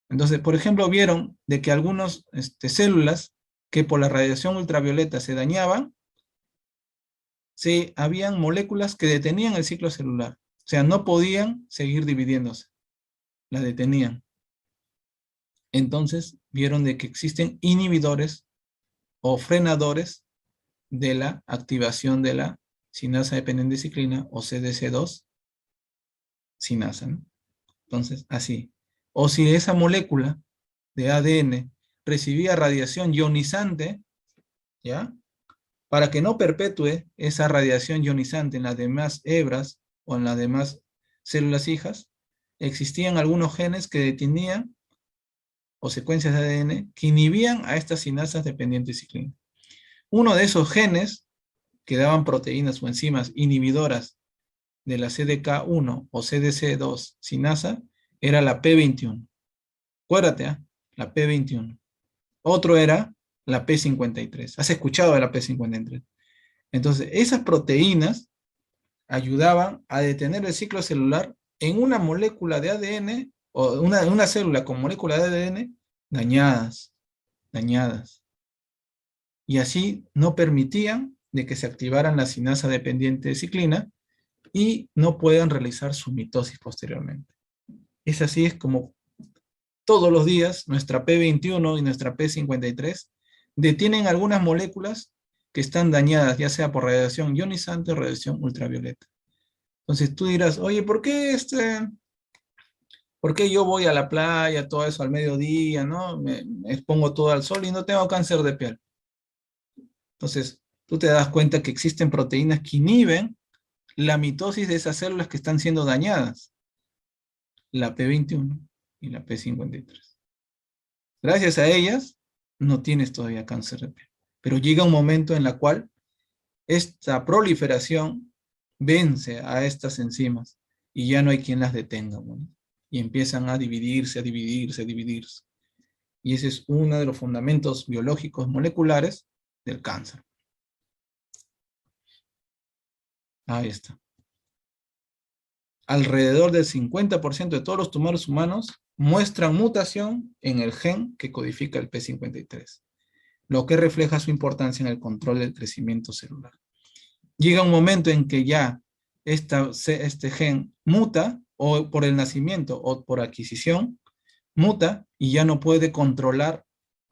Entonces, por ejemplo, vieron de que algunas células que por la radiación ultravioleta se dañaban, habían moléculas que detenían el ciclo celular. O sea, no podían seguir dividiéndose. La detenían. Entonces, vieron de que existen inhibidores o frenadores de la activación de la sinasa dependiente de ciclina o CDC2 sinasa, ¿no? Entonces, así. O si esa molécula de ADN recibía radiación ionizante, ¿ya? Para que no perpetúe esa radiación ionizante en las demás hebras o en las demás células hijas, existían algunos genes que detenían o secuencias de ADN que inhibían a estas sinasas dependientes de ciclina. Uno de esos genes que daban proteínas o enzimas inhibidoras de la CDK1 o CDC2 sinasa era la P21. Acuérdate, ¿eh? La P21. Otro era la P53. ¿Has escuchado de la P53? Entonces, esas proteínas ayudaban a detener el ciclo celular en una molécula de ADN o una célula con molécula de ADN dañadas. Y así no permitían de que se activaran la sinasa dependiente de ciclina y no puedan realizar su mitosis posteriormente. Es así, es como todos los días nuestra P21 y nuestra P53 detienen algunas moléculas que están dañadas, ya sea por radiación ionizante o radiación ultravioleta. Entonces tú dirás, oye, ¿por qué yo voy a la playa, todo eso al mediodía, ¿no? Me expongo todo al sol y no tengo cáncer de piel? Entonces, tú te das cuenta que existen proteínas que inhiben la mitosis de esas células que están siendo dañadas, la P21 y la P53. Gracias a ellas, no tienes todavía cáncer de piel. Pero llega un momento en el cual esta proliferación vence a estas enzimas y ya no hay quien las detenga, ¿no? Y empiezan a dividirse, a dividirse, a dividirse. Y ese es uno de los fundamentos biológicos moleculares del cáncer. Ahí está. Alrededor del 50% de todos los tumores humanos muestran mutación en el gen que codifica el P53, lo que refleja su importancia en el control del crecimiento celular. Llega un momento en que ya este gen muta, o por el nacimiento o por adquisición, muta y ya no puede controlar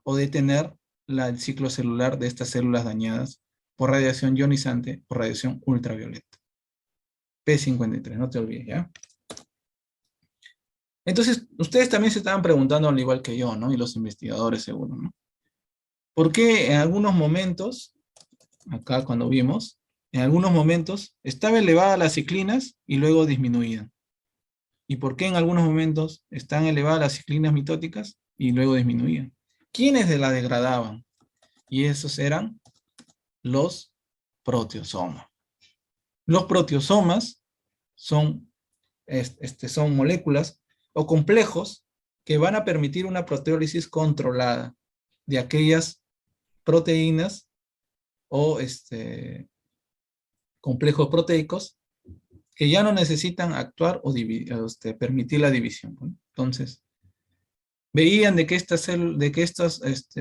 o detener el ciclo celular de estas células dañadas por radiación ionizante o radiación ultravioleta. P53, no te olvides, ¿ya? Entonces, ustedes también se estaban preguntando, al igual que yo, ¿no? Y los investigadores seguro, ¿no? ¿Por qué en algunos momentos, acá cuando vimos, en algunos momentos estaba elevada las ciclinas y luego disminuían? ¿Y por qué en algunos momentos están elevadas las ciclinas mitóticas y luego disminuían? ¿Quiénes las degradaban? Y esos eran los proteosomas. Los proteosomas son, son moléculas o complejos que van a permitir una proteólisis controlada de aquellas proteínas o complejos proteicos que ya no necesitan actuar o permitir la división, ¿no? Entonces, veían de que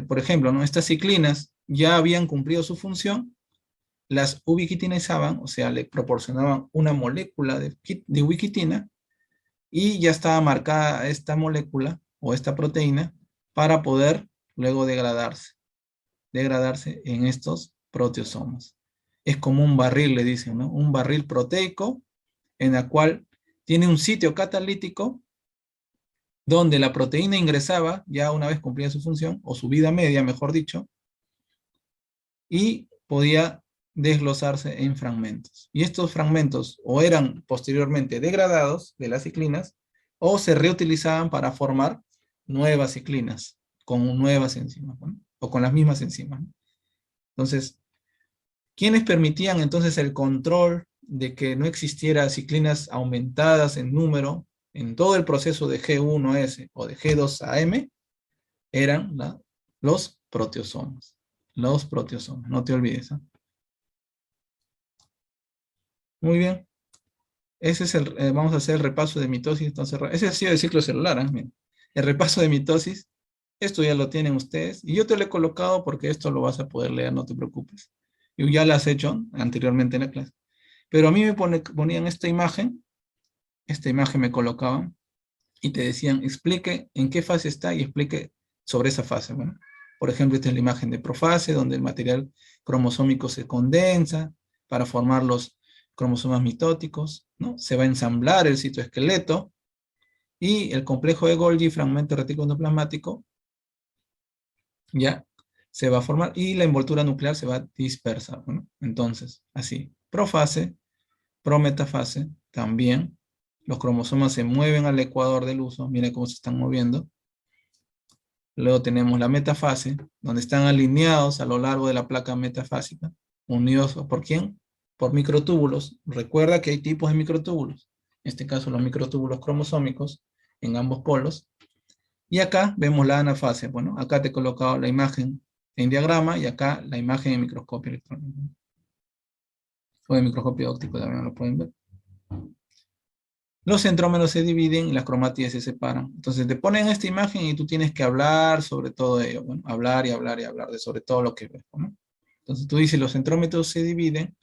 por ejemplo, ¿no? Estas ciclinas ya habían cumplido su función, las ubiquitinizaban, o sea, le proporcionaban una molécula de ubiquitina y ya estaba marcada esta molécula o esta proteína para poder luego degradarse en estos proteosomas. Es como un barril, le dicen, ¿no? Un barril proteico en el cual tiene un sitio catalítico donde la proteína ingresaba ya una vez cumplida su función, o su vida media, mejor dicho, y podía desglosarse en fragmentos. Y estos fragmentos o eran posteriormente degradados de las ciclinas, o se reutilizaban para formar nuevas ciclinas con nuevas enzimas, ¿no? O con las mismas enzimas, ¿no? Entonces, ¿quiénes permitían entonces el control de que no existiera ciclinas aumentadas en número en todo el proceso de G1S o de G2AM? Eran los proteosomas. Los proteosomas, no te olvides, ¿eh? Muy bien. Ese es vamos a hacer el repaso de mitosis. Entonces, ese ha sido el ciclo celular, ¿eh? Miren. El repaso de mitosis, esto ya lo tienen ustedes. Y yo te lo he colocado porque esto lo vas a poder leer, no te preocupes. Y ya lo has hecho anteriormente en la clase. Pero a mí me ponían esta imagen me colocaban y te decían, explique en qué fase está y explique sobre esa fase. Bueno, por ejemplo, esta es la imagen de profase, donde el material cromosómico se condensa para formar los cromosomas mitóticos, ¿no? Se va a ensamblar el citoesqueleto y el complejo de Golgi, fragmento retículo endoplasmático, ya se va a formar y la envoltura nuclear se va a dispersar, ¿no? Entonces, así, profase, prometafase, también los cromosomas se mueven al ecuador del uso, miren cómo se están moviendo. Luego tenemos la metafase, donde están alineados a lo largo de la placa metafásica, unidos ¿por quién? Por microtúbulos. Recuerda que hay tipos de microtúbulos. En este caso los microtúbulos cromosómicos en ambos polos. Y acá vemos la anafase. Bueno, acá te he colocado la imagen en diagrama y acá la imagen en microscopio electrónico. O en microscopio óptico también lo pueden ver. Los centrómeros se dividen y las cromátides se separan. Entonces te ponen esta imagen y tú tienes que hablar sobre todo ello. Bueno, hablar y hablar y hablar de sobre todo lo que ves, ¿no? Entonces tú dices, los centrómeros se dividen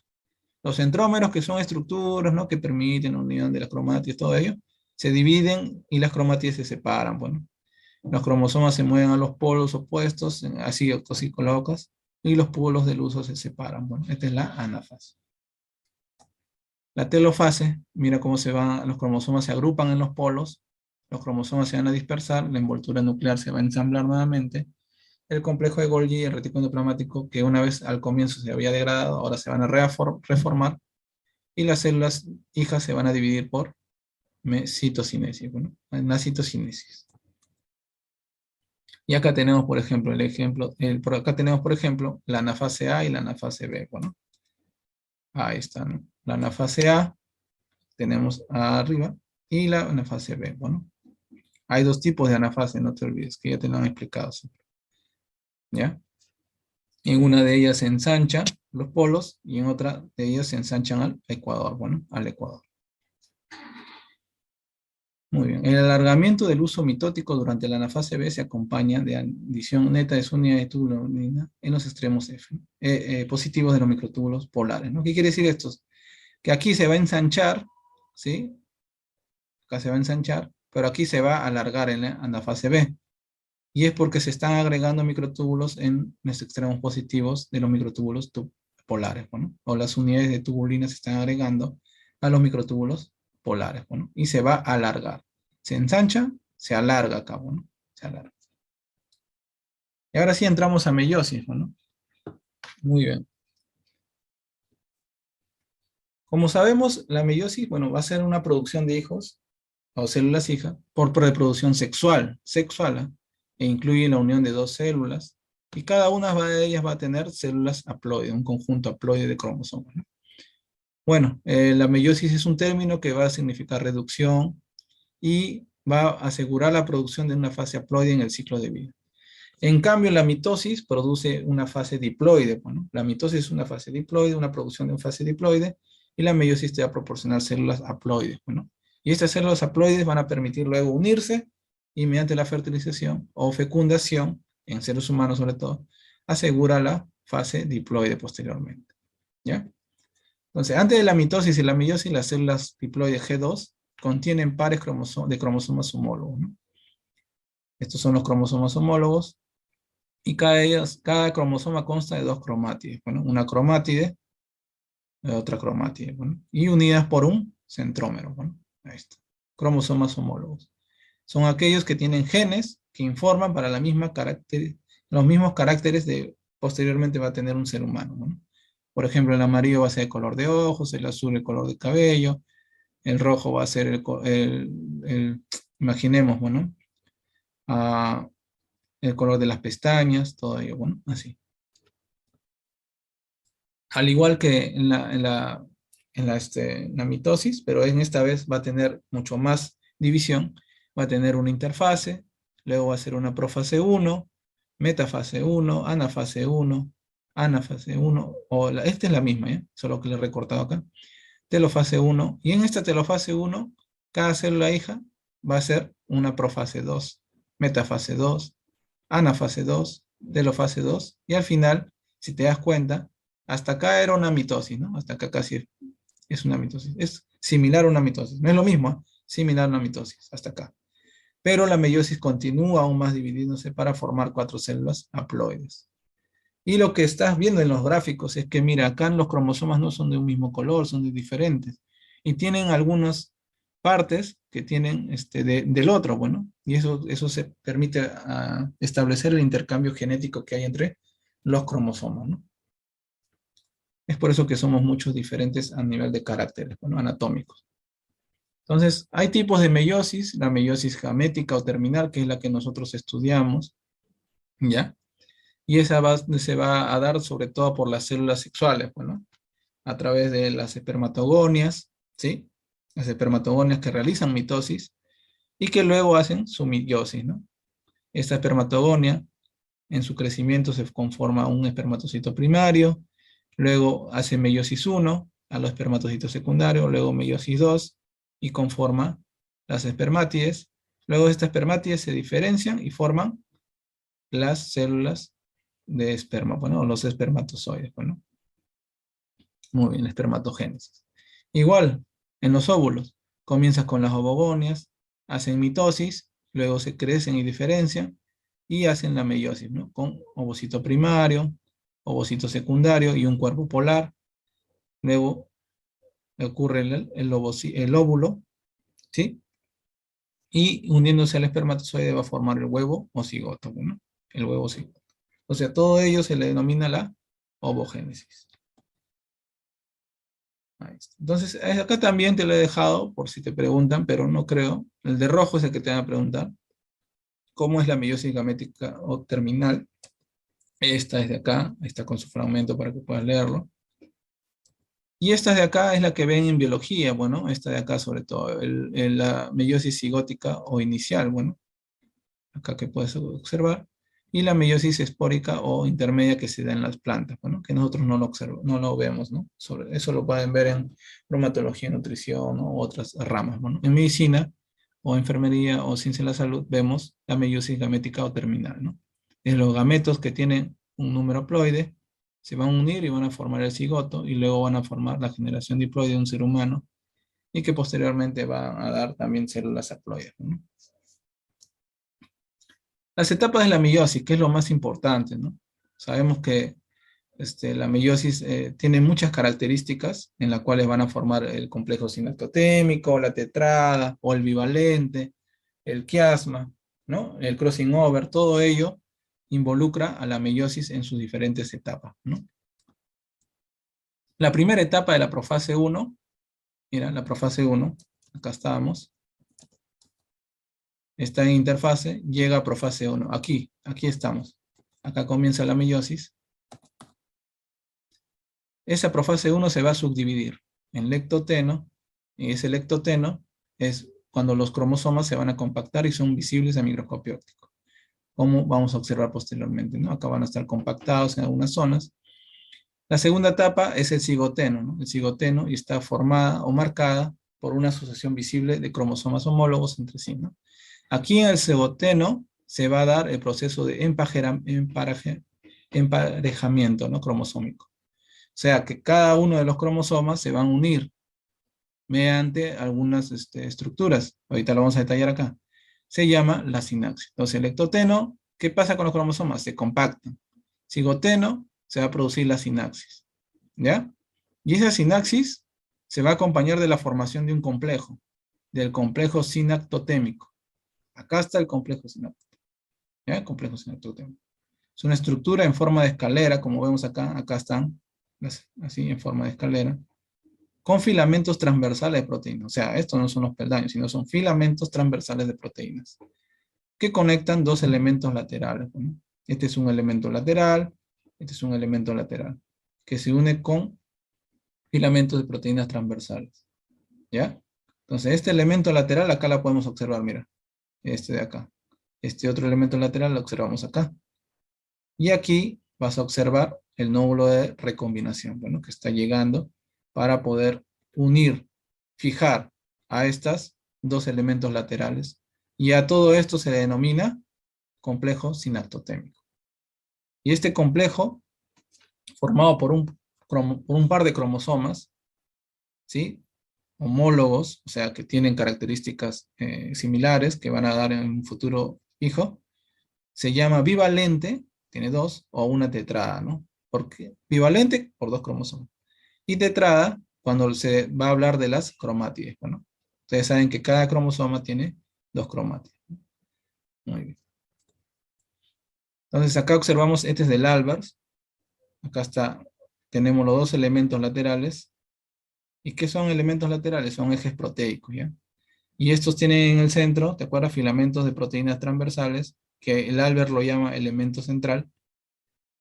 Los centrómeros, que son estructuras, ¿no? Que permiten la unión de las cromátides, todo ello, se dividen y las cromátides se separan, bueno. Los cromosomas se mueven a los polos opuestos, así, así colocas, y los polos del uso se separan. Bueno, esta es la anafase. La telofase, mira cómo se van, los cromosomas se agrupan en los polos, los cromosomas se van a dispersar, la envoltura nuclear se va a ensamblar nuevamente, el complejo de Golgi y el retículo endoplasmático, que una vez al comienzo se había degradado, ahora se van a reformar, y las células hijas se van a dividir por citocinesis, bueno, la citocinesis. Y acá tenemos, por ejemplo, por acá tenemos, por ejemplo, la anafase A y la anafase B, bueno. Ahí está, ¿no? La anafase A, tenemos arriba, y la anafase B, bueno. Hay dos tipos de anafase, no te olvides, que ya te lo han explicado siempre. ¿Ya? En una de ellas se ensancha los polos, y en otra de ellas se ensanchan al ecuador, bueno, al ecuador. Muy bien. El alargamiento del uso mitótico durante la anafase B se acompaña de adición neta de su unidad de tubulina en los extremos F, positivos de los microtúbulos polares, ¿no? ¿Qué quiere decir esto? Que aquí se va a ensanchar, ¿sí? Acá se va a ensanchar, pero aquí se va a alargar en la anafase B. Y es porque se están agregando microtúbulos en los extremos positivos de los microtúbulos polares, ¿no? O las unidades de tubulina se están agregando a los microtúbulos polares, ¿no? Y se va a alargar. Se ensancha, se alarga acá, ¿no? Se alarga. Y ahora sí entramos a meiosis, ¿no? Muy bien. Como sabemos, la meiosis, bueno, va a ser una producción de hijos o células hijas por reproducción sexual, ¿eh? E incluye la unión de dos células, y cada una de ellas va a tener células haploides, un conjunto haploide de cromosomas, ¿no? Bueno, la meiosis es un término que va a significar reducción y va a asegurar la producción de una fase haploide en el ciclo de vida. En cambio, la mitosis produce una fase diploide. Bueno, la mitosis es una fase diploide, una producción de una fase diploide, y la meiosis te va a proporcionar células haploides. Bueno, y estas células haploides van a permitir luego unirse y mediante la fertilización o fecundación, en seres humanos sobre todo, asegura la fase diploide posteriormente. ¿Ya? Entonces, antes de la mitosis y la meiosis, las células diploides G2 contienen pares de cromosomas homólogos, ¿no? Estos son los cromosomas homólogos, y cada cromosoma consta de dos cromátides. Bueno, una cromátide, otra cromátide, bueno, y unidas por un centrómero. Bueno, ahí está. Cromosomas homólogos. Son aquellos que tienen genes que informan para los mismos caracteres de posteriormente va a tener un ser humano. Bueno. Por ejemplo, el amarillo va a ser el color de ojos, el azul el color de cabello, el rojo va a ser imaginemos, bueno, el color de las pestañas, todo ello, bueno, así. Al igual que en la mitosis, pero en esta vez va a tener mucho más división, va a tener una interfase, luego va a ser una profase 1, metafase 1, anafase 1, esta es la misma, ¿eh? Solo que le he recortado acá, telofase 1, y en esta telofase 1, cada célula hija va a ser una profase 2, metafase 2, anafase 2, telofase 2, y al final, si te das cuenta, hasta acá era una mitosis, ¿no? Hasta acá casi es una mitosis. Es similar a una mitosis. No es lo mismo, ¿eh? Similar a una mitosis, hasta acá. Pero la meiosis continúa aún más dividiéndose para formar 4 células haploides. Y lo que estás viendo en los gráficos es que, mira, acá los cromosomas no son de un mismo color, son de diferentes. Y tienen algunas partes que tienen del otro, bueno. Y eso se permite establecer el intercambio genético que hay entre los cromosomas, ¿no? Es por eso que somos muchos diferentes a nivel de caracteres, bueno, anatómicos. Entonces, hay tipos de meiosis, la meiosis gamética o terminal, que es la que nosotros estudiamos, ¿ya? Y esa se va a dar sobre todo por las células sexuales, bueno, a través de las espermatogonias, ¿sí? Las espermatogonias que realizan mitosis y que luego hacen su meiosis, ¿no? Esta espermatogonia, en su crecimiento, se conforma un espermatocito primario, luego hace meiosis 1 a los espermatocitos secundarios, luego meiosis 2 y conforma las espermátides. Luego estas espermátides se diferencian y forman las células de esperma, bueno, los espermatozoides, bueno. Muy bien, la espermatogénesis. Igual, en los óvulos, comienzas con las ovogonias, hacen mitosis, luego se crecen y diferencian, y hacen la meiosis, ¿no? Con ovocito primario, ovocito secundario y un cuerpo polar. Luego ocurre el óvulo, ¿sí? Y uniéndose al espermatozoide va a formar el huevo o cigoto, ¿no? El huevo cigoto. O sea, todo ello se le denomina la ovogénesis. Ahí está. Entonces, acá también te lo he dejado por si te preguntan, pero no creo. El de rojo es el que te van a preguntar. ¿Cómo es la meiosis gamética o terminal? Esta es de acá, está con su fragmento para que puedas leerlo. Y esta de acá es la que ven en biología, bueno, esta de acá sobre todo, la meiosis cigótica o inicial, bueno, acá que puedes observar, y la meiosis espórica o intermedia que se da en las plantas, bueno, que nosotros no lo observamos, no lo vemos, ¿no? Sobre eso lo pueden ver en bromatología, nutrición o otras ramas, bueno. En medicina o enfermería o ciencia de la salud vemos la meiosis gamética o terminal, ¿no? Es los gametos que tienen un número haploide, se van a unir y van a formar el cigoto y luego van a formar la generación diploide de un ser humano y que posteriormente van a dar también células haploides, ¿no? Las etapas de la meiosis, que es lo más importante, ¿no? Sabemos que la meiosis tiene muchas características en las cuales van a formar el complejo sinaptotémico, la tetrada o el bivalente, el quiasma, ¿no? El crossing over, todo ello involucra a la meiosis en sus diferentes etapas, ¿no? La primera etapa de la profase 1, mira, la profase 1, acá estábamos, está en interfase, llega a profase 1, aquí estamos, acá comienza la meiosis. Esa profase 1 se va a subdividir en lectoteno, y ese lectoteno es cuando los cromosomas se van a compactar y son visibles a microscopio óptico, como vamos a observar posteriormente, ¿no? Acá van a estar compactados en algunas zonas. La segunda etapa es el cigoteno, ¿no? El cigoteno y está formada o marcada por una asociación visible de cromosomas homólogos entre sí, ¿no? Aquí en el cigoteno se va a dar el proceso de emparejamiento, ¿no? Cromosómico. O sea que cada uno de los cromosomas se van a unir mediante algunas estructuras. Ahorita lo vamos a detallar acá. Se llama la sinapsis. Entonces, el ectoteno, ¿qué pasa con los cromosomas? Se compactan. Cigoteno, se va a producir la sinapsis. ¿Ya? Y esa sinapsis se va a acompañar de la formación de un complejo, del complejo sinaptotémico. Acá está el complejo sinaptotémico. ¿Ya? El complejo sinaptotémico. Es una estructura en forma de escalera, como vemos acá. Acá están, así, en forma de escalera, con filamentos transversales de proteínas. O sea, estos no son los peldaños, sino son filamentos transversales de proteínas que conectan dos elementos laterales, ¿no? Este es un elemento lateral, este es un elemento lateral, que se une con filamentos de proteínas transversales. ¿Ya? Entonces, este elemento lateral acá la podemos observar, mira, este de acá. Este otro elemento lateral lo observamos acá. Y aquí vas a observar el nódulo de recombinación, bueno, que está llegando para poder unir, fijar a estas dos elementos laterales. Y a todo esto se le denomina complejo sinaptotémico. Y este complejo, formado por un par de cromosomas, ¿sí? Homólogos, o sea, que tienen características similares, que van a dar en un futuro hijo, se llama bivalente, tiene dos, o una tetrada, ¿no? Porque bivalente por dos cromosomas. Y tetrada, cuando se va a hablar de las cromátides, ¿no? Ustedes saben que cada cromosoma tiene dos cromátides. Muy bien. Entonces acá observamos, este es del Albers. Acá está, tenemos los dos elementos laterales. ¿Y qué son elementos laterales? Son ejes proteicos, ¿ya? Y estos tienen en el centro, ¿te acuerdas? Filamentos de proteínas transversales, que el Albert lo llama elemento central.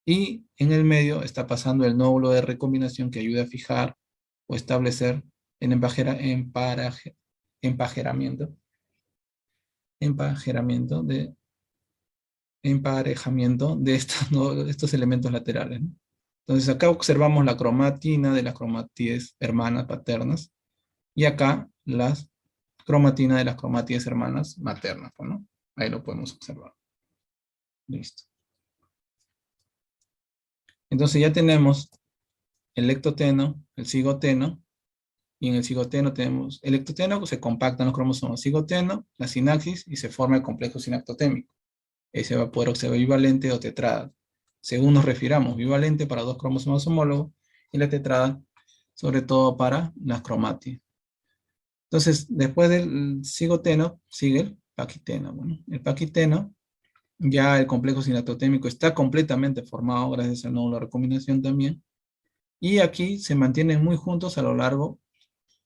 Y en el medio está pasando el nódulo de recombinación que ayuda a fijar o establecer en empajeramiento, emparejamiento de estos, ¿no? Estos elementos laterales, ¿no? Entonces acá observamos la cromatina de las cromátides hermanas paternas y acá las cromatina de las cromátides hermanas maternas, ¿no? Ahí lo podemos observar. Listo. Entonces ya tenemos el ectoteno, el cigoteno, y en el cigoteno tenemos el ectoteno, se compactan los cromosomas cigoteno, la sinapsis, y se forma el complejo sinaptotémico. Ahí se va a poder observar bivalente o tetrada. Según nos refiramos, bivalente para dos cromosomas homólogos, y la tetrada, sobre todo para las cromátides. Entonces, después del cigoteno, sigue el paquiteno. Bueno, el paquiteno, ya el complejo sinaptotémico está completamente formado gracias al nódulo de recombinación también. Y aquí se mantienen muy juntos a lo largo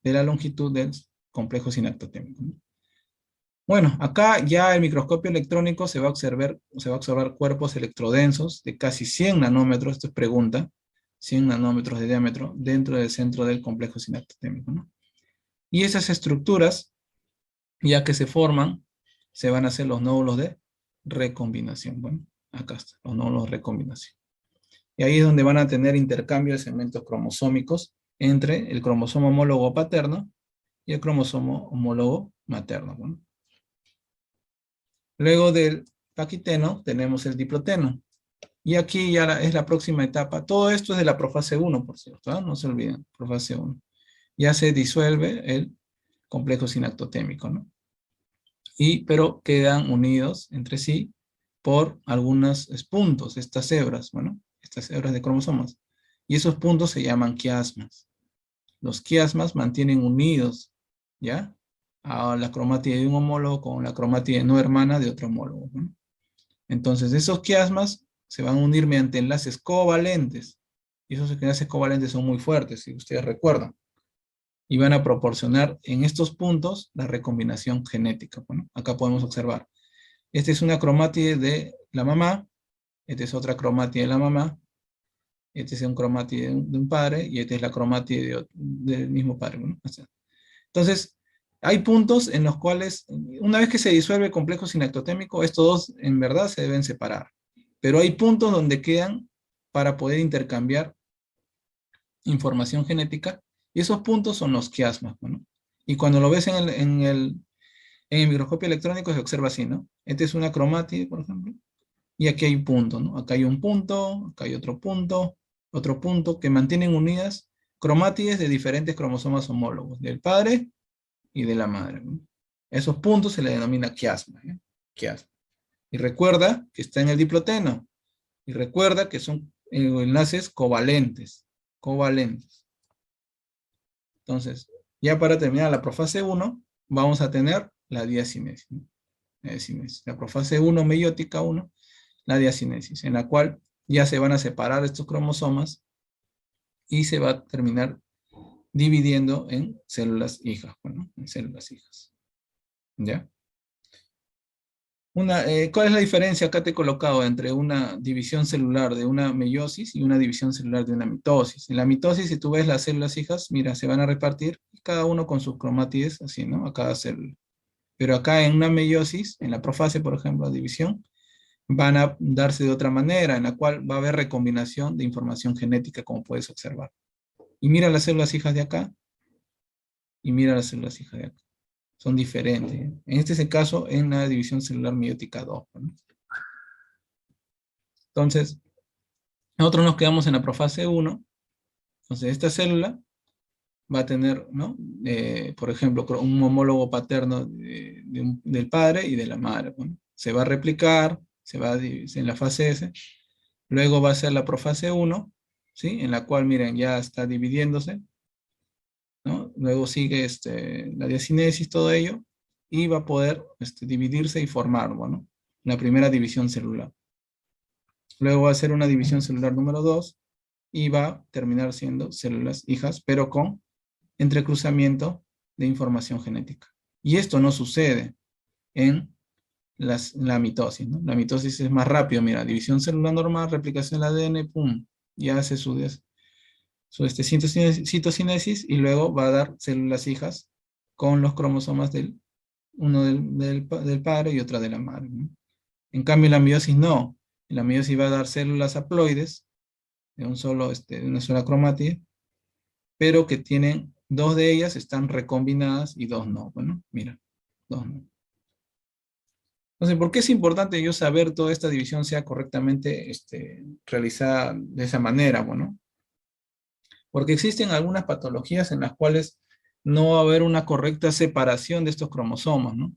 de la longitud del complejo sinaptotémico, ¿no? Bueno, acá ya el microscopio electrónico se va a observar cuerpos electrodensos de casi 100 nanómetros, esto es pregunta, 100 nanómetros de diámetro dentro del centro del complejo sinaptotémico, ¿no? Y esas estructuras, ya que se forman, se van a hacer los nódulos de recombinación. Bueno, acá están los nódulos de recombinación. Y ahí es donde van a tener intercambio de segmentos cromosómicos entre el cromosoma homólogo paterno y el cromosoma homólogo materno. Bueno. Luego del paquiteno tenemos el diploteno. Y aquí ya es la próxima etapa. Todo esto es de la profase 1, por cierto, ¿eh? No se olviden, profase 1. Ya se disuelve el complejo sinaptotémico, ¿no? Pero quedan unidos entre sí por algunos puntos, estas hebras, bueno, estas hebras de cromosomas. Y esos puntos se llaman quiasmas. Los quiasmas mantienen unidos, ¿ya? A la cromatida de un homólogo con la cromatida no hermana de otro homólogo, ¿no? Entonces, esos quiasmas se van a unir mediante enlaces covalentes. Y esos enlaces covalentes son muy fuertes, si ustedes recuerdan. Y van a proporcionar en estos puntos la recombinación genética. Bueno, acá podemos observar. Esta es una cromátide de la mamá, esta es otra cromátide de la mamá, este es un cromátide de un padre, y esta es la cromátide del mismo padre. ¿No? Entonces, hay puntos en los cuales, una vez que se disuelve el complejo sinaptotémico, estos dos en verdad se deben separar. Pero hay puntos donde quedan para poder intercambiar información genética, y esos puntos son los quiasmas, ¿no? Y cuando lo ves en el microscopio electrónico se observa así, ¿no? Esta es una cromátide, por ejemplo, y aquí hay un punto, ¿no? Acá hay un punto, acá hay otro punto, que mantienen unidas cromátides de diferentes cromosomas homólogos, del padre y de la madre, ¿no? Esos puntos se le denomina quiasma, ¿eh? Quiasma. Y recuerda que está en el diploteno, y recuerda que son enlaces covalentes, covalentes. Entonces, ya para terminar la profase 1, vamos a tener la diacinesis, ¿no? La profase 1, meiótica 1, la diacinesis, en la cual ya se van a separar estos cromosomas y se va a terminar dividiendo en células hijas, bueno, en células hijas. ¿Ya? ¿Cuál es la diferencia? Acá te he colocado entre una división celular de una meiosis y una división celular de una mitosis. En la mitosis, si tú ves las células hijas, mira, se van a repartir cada uno con sus cromátides, así, ¿no? A cada célula. Pero acá en una meiosis, en la profase, por ejemplo, división, van a darse de otra manera, en la cual va a haber recombinación de información genética, como puedes observar. Y mira las células hijas de acá, y mira las células hijas de acá. Son diferentes. En este es el caso en la división celular meiótica 2, ¿no? Entonces, nosotros nos quedamos en la profase 1. Entonces, esta célula va a tener, ¿no? Por ejemplo, un homólogo paterno del padre y de la madre. Bueno, se va a replicar, se va a dividir en la fase S. Luego va a ser la profase 1, ¿sí? En la cual, miren, ya está dividiéndose, ¿no? Luego sigue la diacinesis, todo ello, y va a poder dividirse y formar, bueno, la primera división celular. Luego va a ser una división celular número 2 y va a terminar siendo células hijas, pero con entrecruzamiento de información genética. Y esto no sucede en la mitosis, ¿no? La mitosis es más rápido, mira, división celular normal, replicación del ADN, pum, ya hace su citocinesis y luego va a dar células hijas con los cromosomas uno del padre y otra de la madre, ¿no? En cambio, en la meiosis no. En la meiosis va a dar células haploides de de una sola cromátide, pero que tienen, dos de ellas están recombinadas y dos no. Bueno, mira, dos no. Entonces, ¿por qué es importante yo saber toda esta división sea correctamente realizada de esa manera? Bueno, Porque existen algunas patologías en las cuales no va a haber una correcta separación de estos cromosomas, ¿no?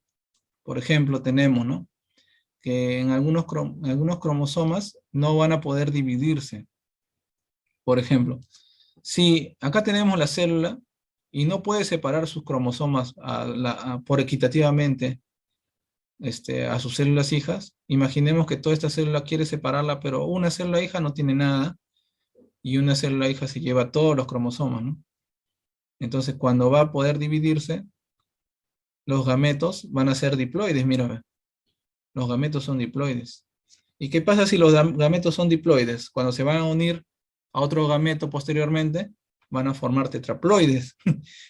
Por ejemplo, tenemos, ¿no? Que en algunos cromosomas no van a poder dividirse. Por ejemplo, si acá tenemos la célula y no puede separar sus cromosomas por equitativamente a sus células hijas, imaginemos que toda esta célula quiere separarla, pero una célula hija no tiene nada y una célula hija se lleva todos los cromosomas, ¿no? Entonces, cuando va a poder dividirse, los gametos van a ser diploides, mira, ve. Los gametos son diploides. ¿Y qué pasa si los gametos son diploides? Cuando se van a unir a otro gameto posteriormente, van a formar tetraploides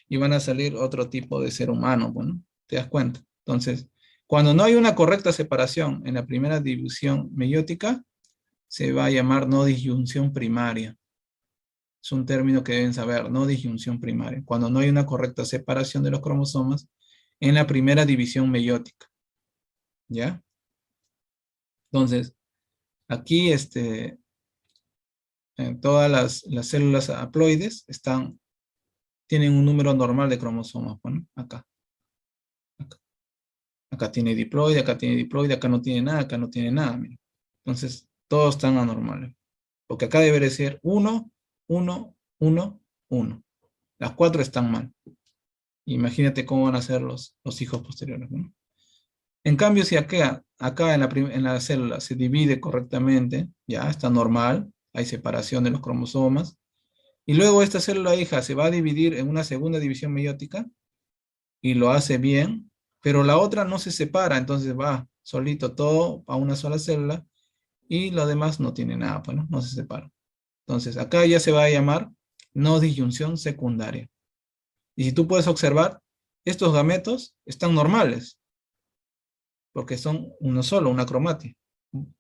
y van a salir otro tipo de ser humano, bueno, ¿te das cuenta? Entonces, cuando no hay una correcta separación en la primera división meiótica, se va a llamar no disyunción primaria. Es un término que deben saber, no disyunción primaria. Cuando no hay una correcta separación de los cromosomas en la primera división meiótica. ¿Ya? Entonces, aquí todas las células haploides tienen un número normal de cromosomas. Bueno, acá. Acá tiene diploide, acá no tiene nada, acá no tiene nada. Mira. Entonces, todos están anormales. Porque acá debería ser 1, 1, 1, 1. Las 4 están mal. Imagínate cómo van a ser los hijos posteriores. ¿No? En cambio, si acá en la célula se divide correctamente, ya está normal, hay separación de los cromosomas, y luego esta célula hija se va a dividir en una segunda división meiótica, y lo hace bien, pero la otra no se separa, entonces va solito todo a una sola célula, y lo demás no tiene nada, pues no se separa. Entonces acá ya se va a llamar no disyunción secundaria. Y si tú puedes observar, estos gametos están normales, porque son uno solo, una cromática.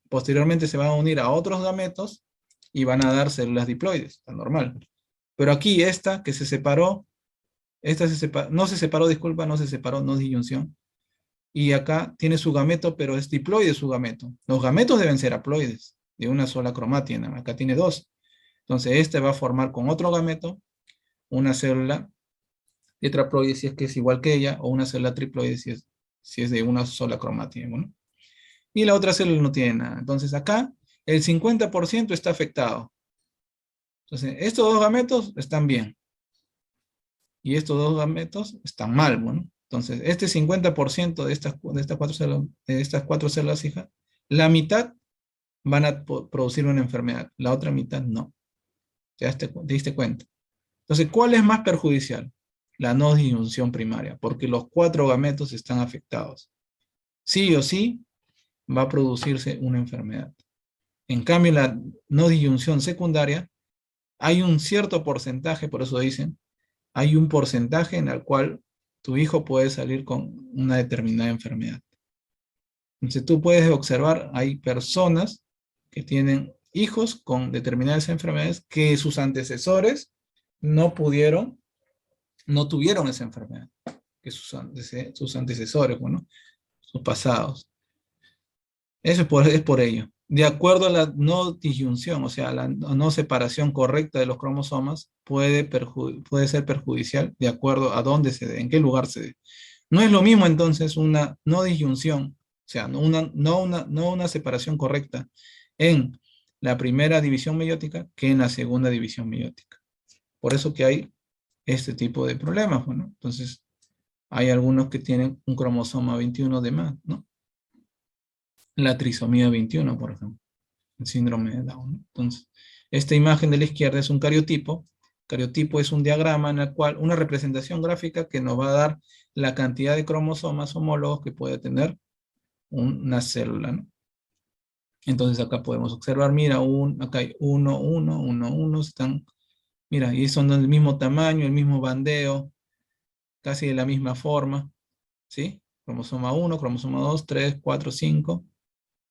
Posteriormente se van a unir a otros gametos y van a dar células diploides, está normal. Pero aquí esta que se separó, no se separó, disculpa, no se separó, no disyunción. Y acá tiene su gameto, pero es diploide su gameto. Los gametos deben ser haploides, de una sola cromática, acá tiene dos. Entonces este va a formar con otro gameto una célula tetraploide si es que es igual que ella, o una célula triploide si es de una sola cromática, ¿no? Y la otra célula no tiene nada. Entonces acá el 50% está afectado. Entonces estos dos gametos están bien. Y estos dos gametos están mal, bueno. Entonces este 50% de estas cuatro células hijas, la mitad van a producir una enfermedad, la otra mitad no. ¿Te diste cuenta? Entonces, ¿cuál es más perjudicial? La no disyunción primaria, porque los cuatro gametos están afectados. Sí o sí va a producirse una enfermedad. En cambio, la no disyunción secundaria, hay un cierto porcentaje, por eso dicen, hay un porcentaje en el cual tu hijo puede salir con una determinada enfermedad. Entonces tú puedes observar, hay personas que tienen hijos con determinadas enfermedades que sus antecesores no tuvieron esa enfermedad, que sus antecesores, bueno, sus pasados. Eso es por ello. De acuerdo a la no disyunción, o sea, la no separación correcta de los cromosomas, puede ser perjudicial de acuerdo a dónde se dé, en qué lugar se dé. No es lo mismo entonces una no disyunción, o sea, no una separación correcta en la primera división meiótica que en la segunda división meiótica. Por eso que hay este tipo de problemas, bueno, entonces hay algunos que tienen un cromosoma 21 de más, ¿no? La trisomía 21, por ejemplo, el síndrome de Down, ¿no? Entonces, esta imagen de la izquierda es un cariotipo. Cariotipo es un diagrama en el cual, una representación gráfica que nos va a dar la cantidad de cromosomas homólogos que puede tener una célula, ¿no? Entonces acá podemos observar, mira, acá hay 1, 1, 1, 1, están, mira, y son del mismo tamaño, el mismo bandeo, casi de la misma forma, ¿sí? Cromosoma 1, cromosoma 2, 3, 4, 5,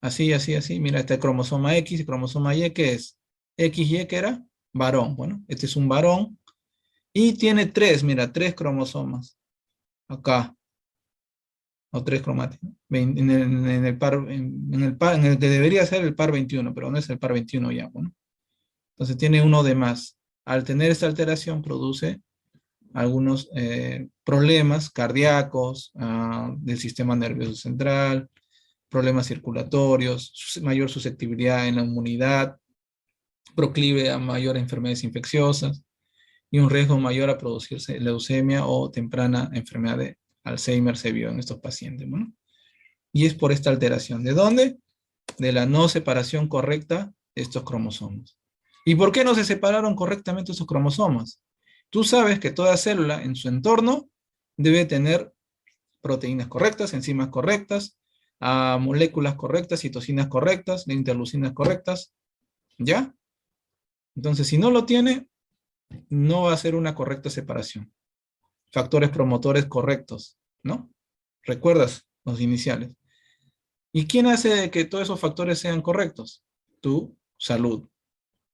así, así, así. Mira, este cromosoma X y cromosoma Y, ¿qué es? XY, ¿qué era? Varón. Bueno, este es un varón. Y tiene tres, mira, tres cromosomas. Acá. O tres cromáticos. En el que debería ser el par 21, pero no es el par 21 ya, bueno. Entonces tiene uno de más. Al tener esta alteración produce algunos problemas cardíacos, del sistema nervioso central, problemas circulatorios, mayor susceptibilidad en la inmunidad, proclive a mayor enfermedades infecciosas y un riesgo mayor a producirse leucemia o temprana enfermedad de Alzheimer se vio en estos pacientes, ¿no? Y es por esta alteración. ¿De dónde? De la no separación correcta de estos cromosomas. ¿Y por qué no se separaron correctamente estos cromosomas? Tú sabes que toda célula en su entorno debe tener proteínas correctas, enzimas correctas, moléculas correctas, citocinas correctas, interleucinas correctas, ¿ya? Entonces, si no lo tiene, no va a ser una correcta separación. Factores promotores correctos, ¿no? ¿Recuerdas los iniciales? ¿Y quién hace que todos esos factores sean correctos? Tu salud.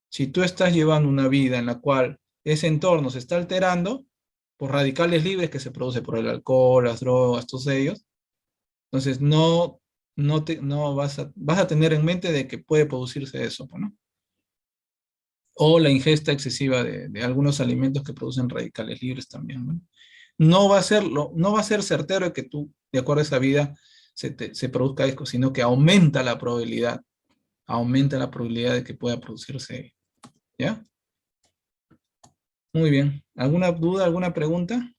Si tú estás llevando una vida en la cual ese entorno se está alterando por radicales libres que se produce por el alcohol, las drogas, todos ellos, entonces no vas a tener en mente de que puede producirse eso, ¿no? O la ingesta excesiva de algunos alimentos que producen radicales libres también, ¿no? No va a ser certero de que tú, de acuerdo a esa vida, se produzca esto, sino que aumenta la probabilidad de que pueda producirse, ¿ya? Muy bien. ¿Alguna duda, alguna pregunta?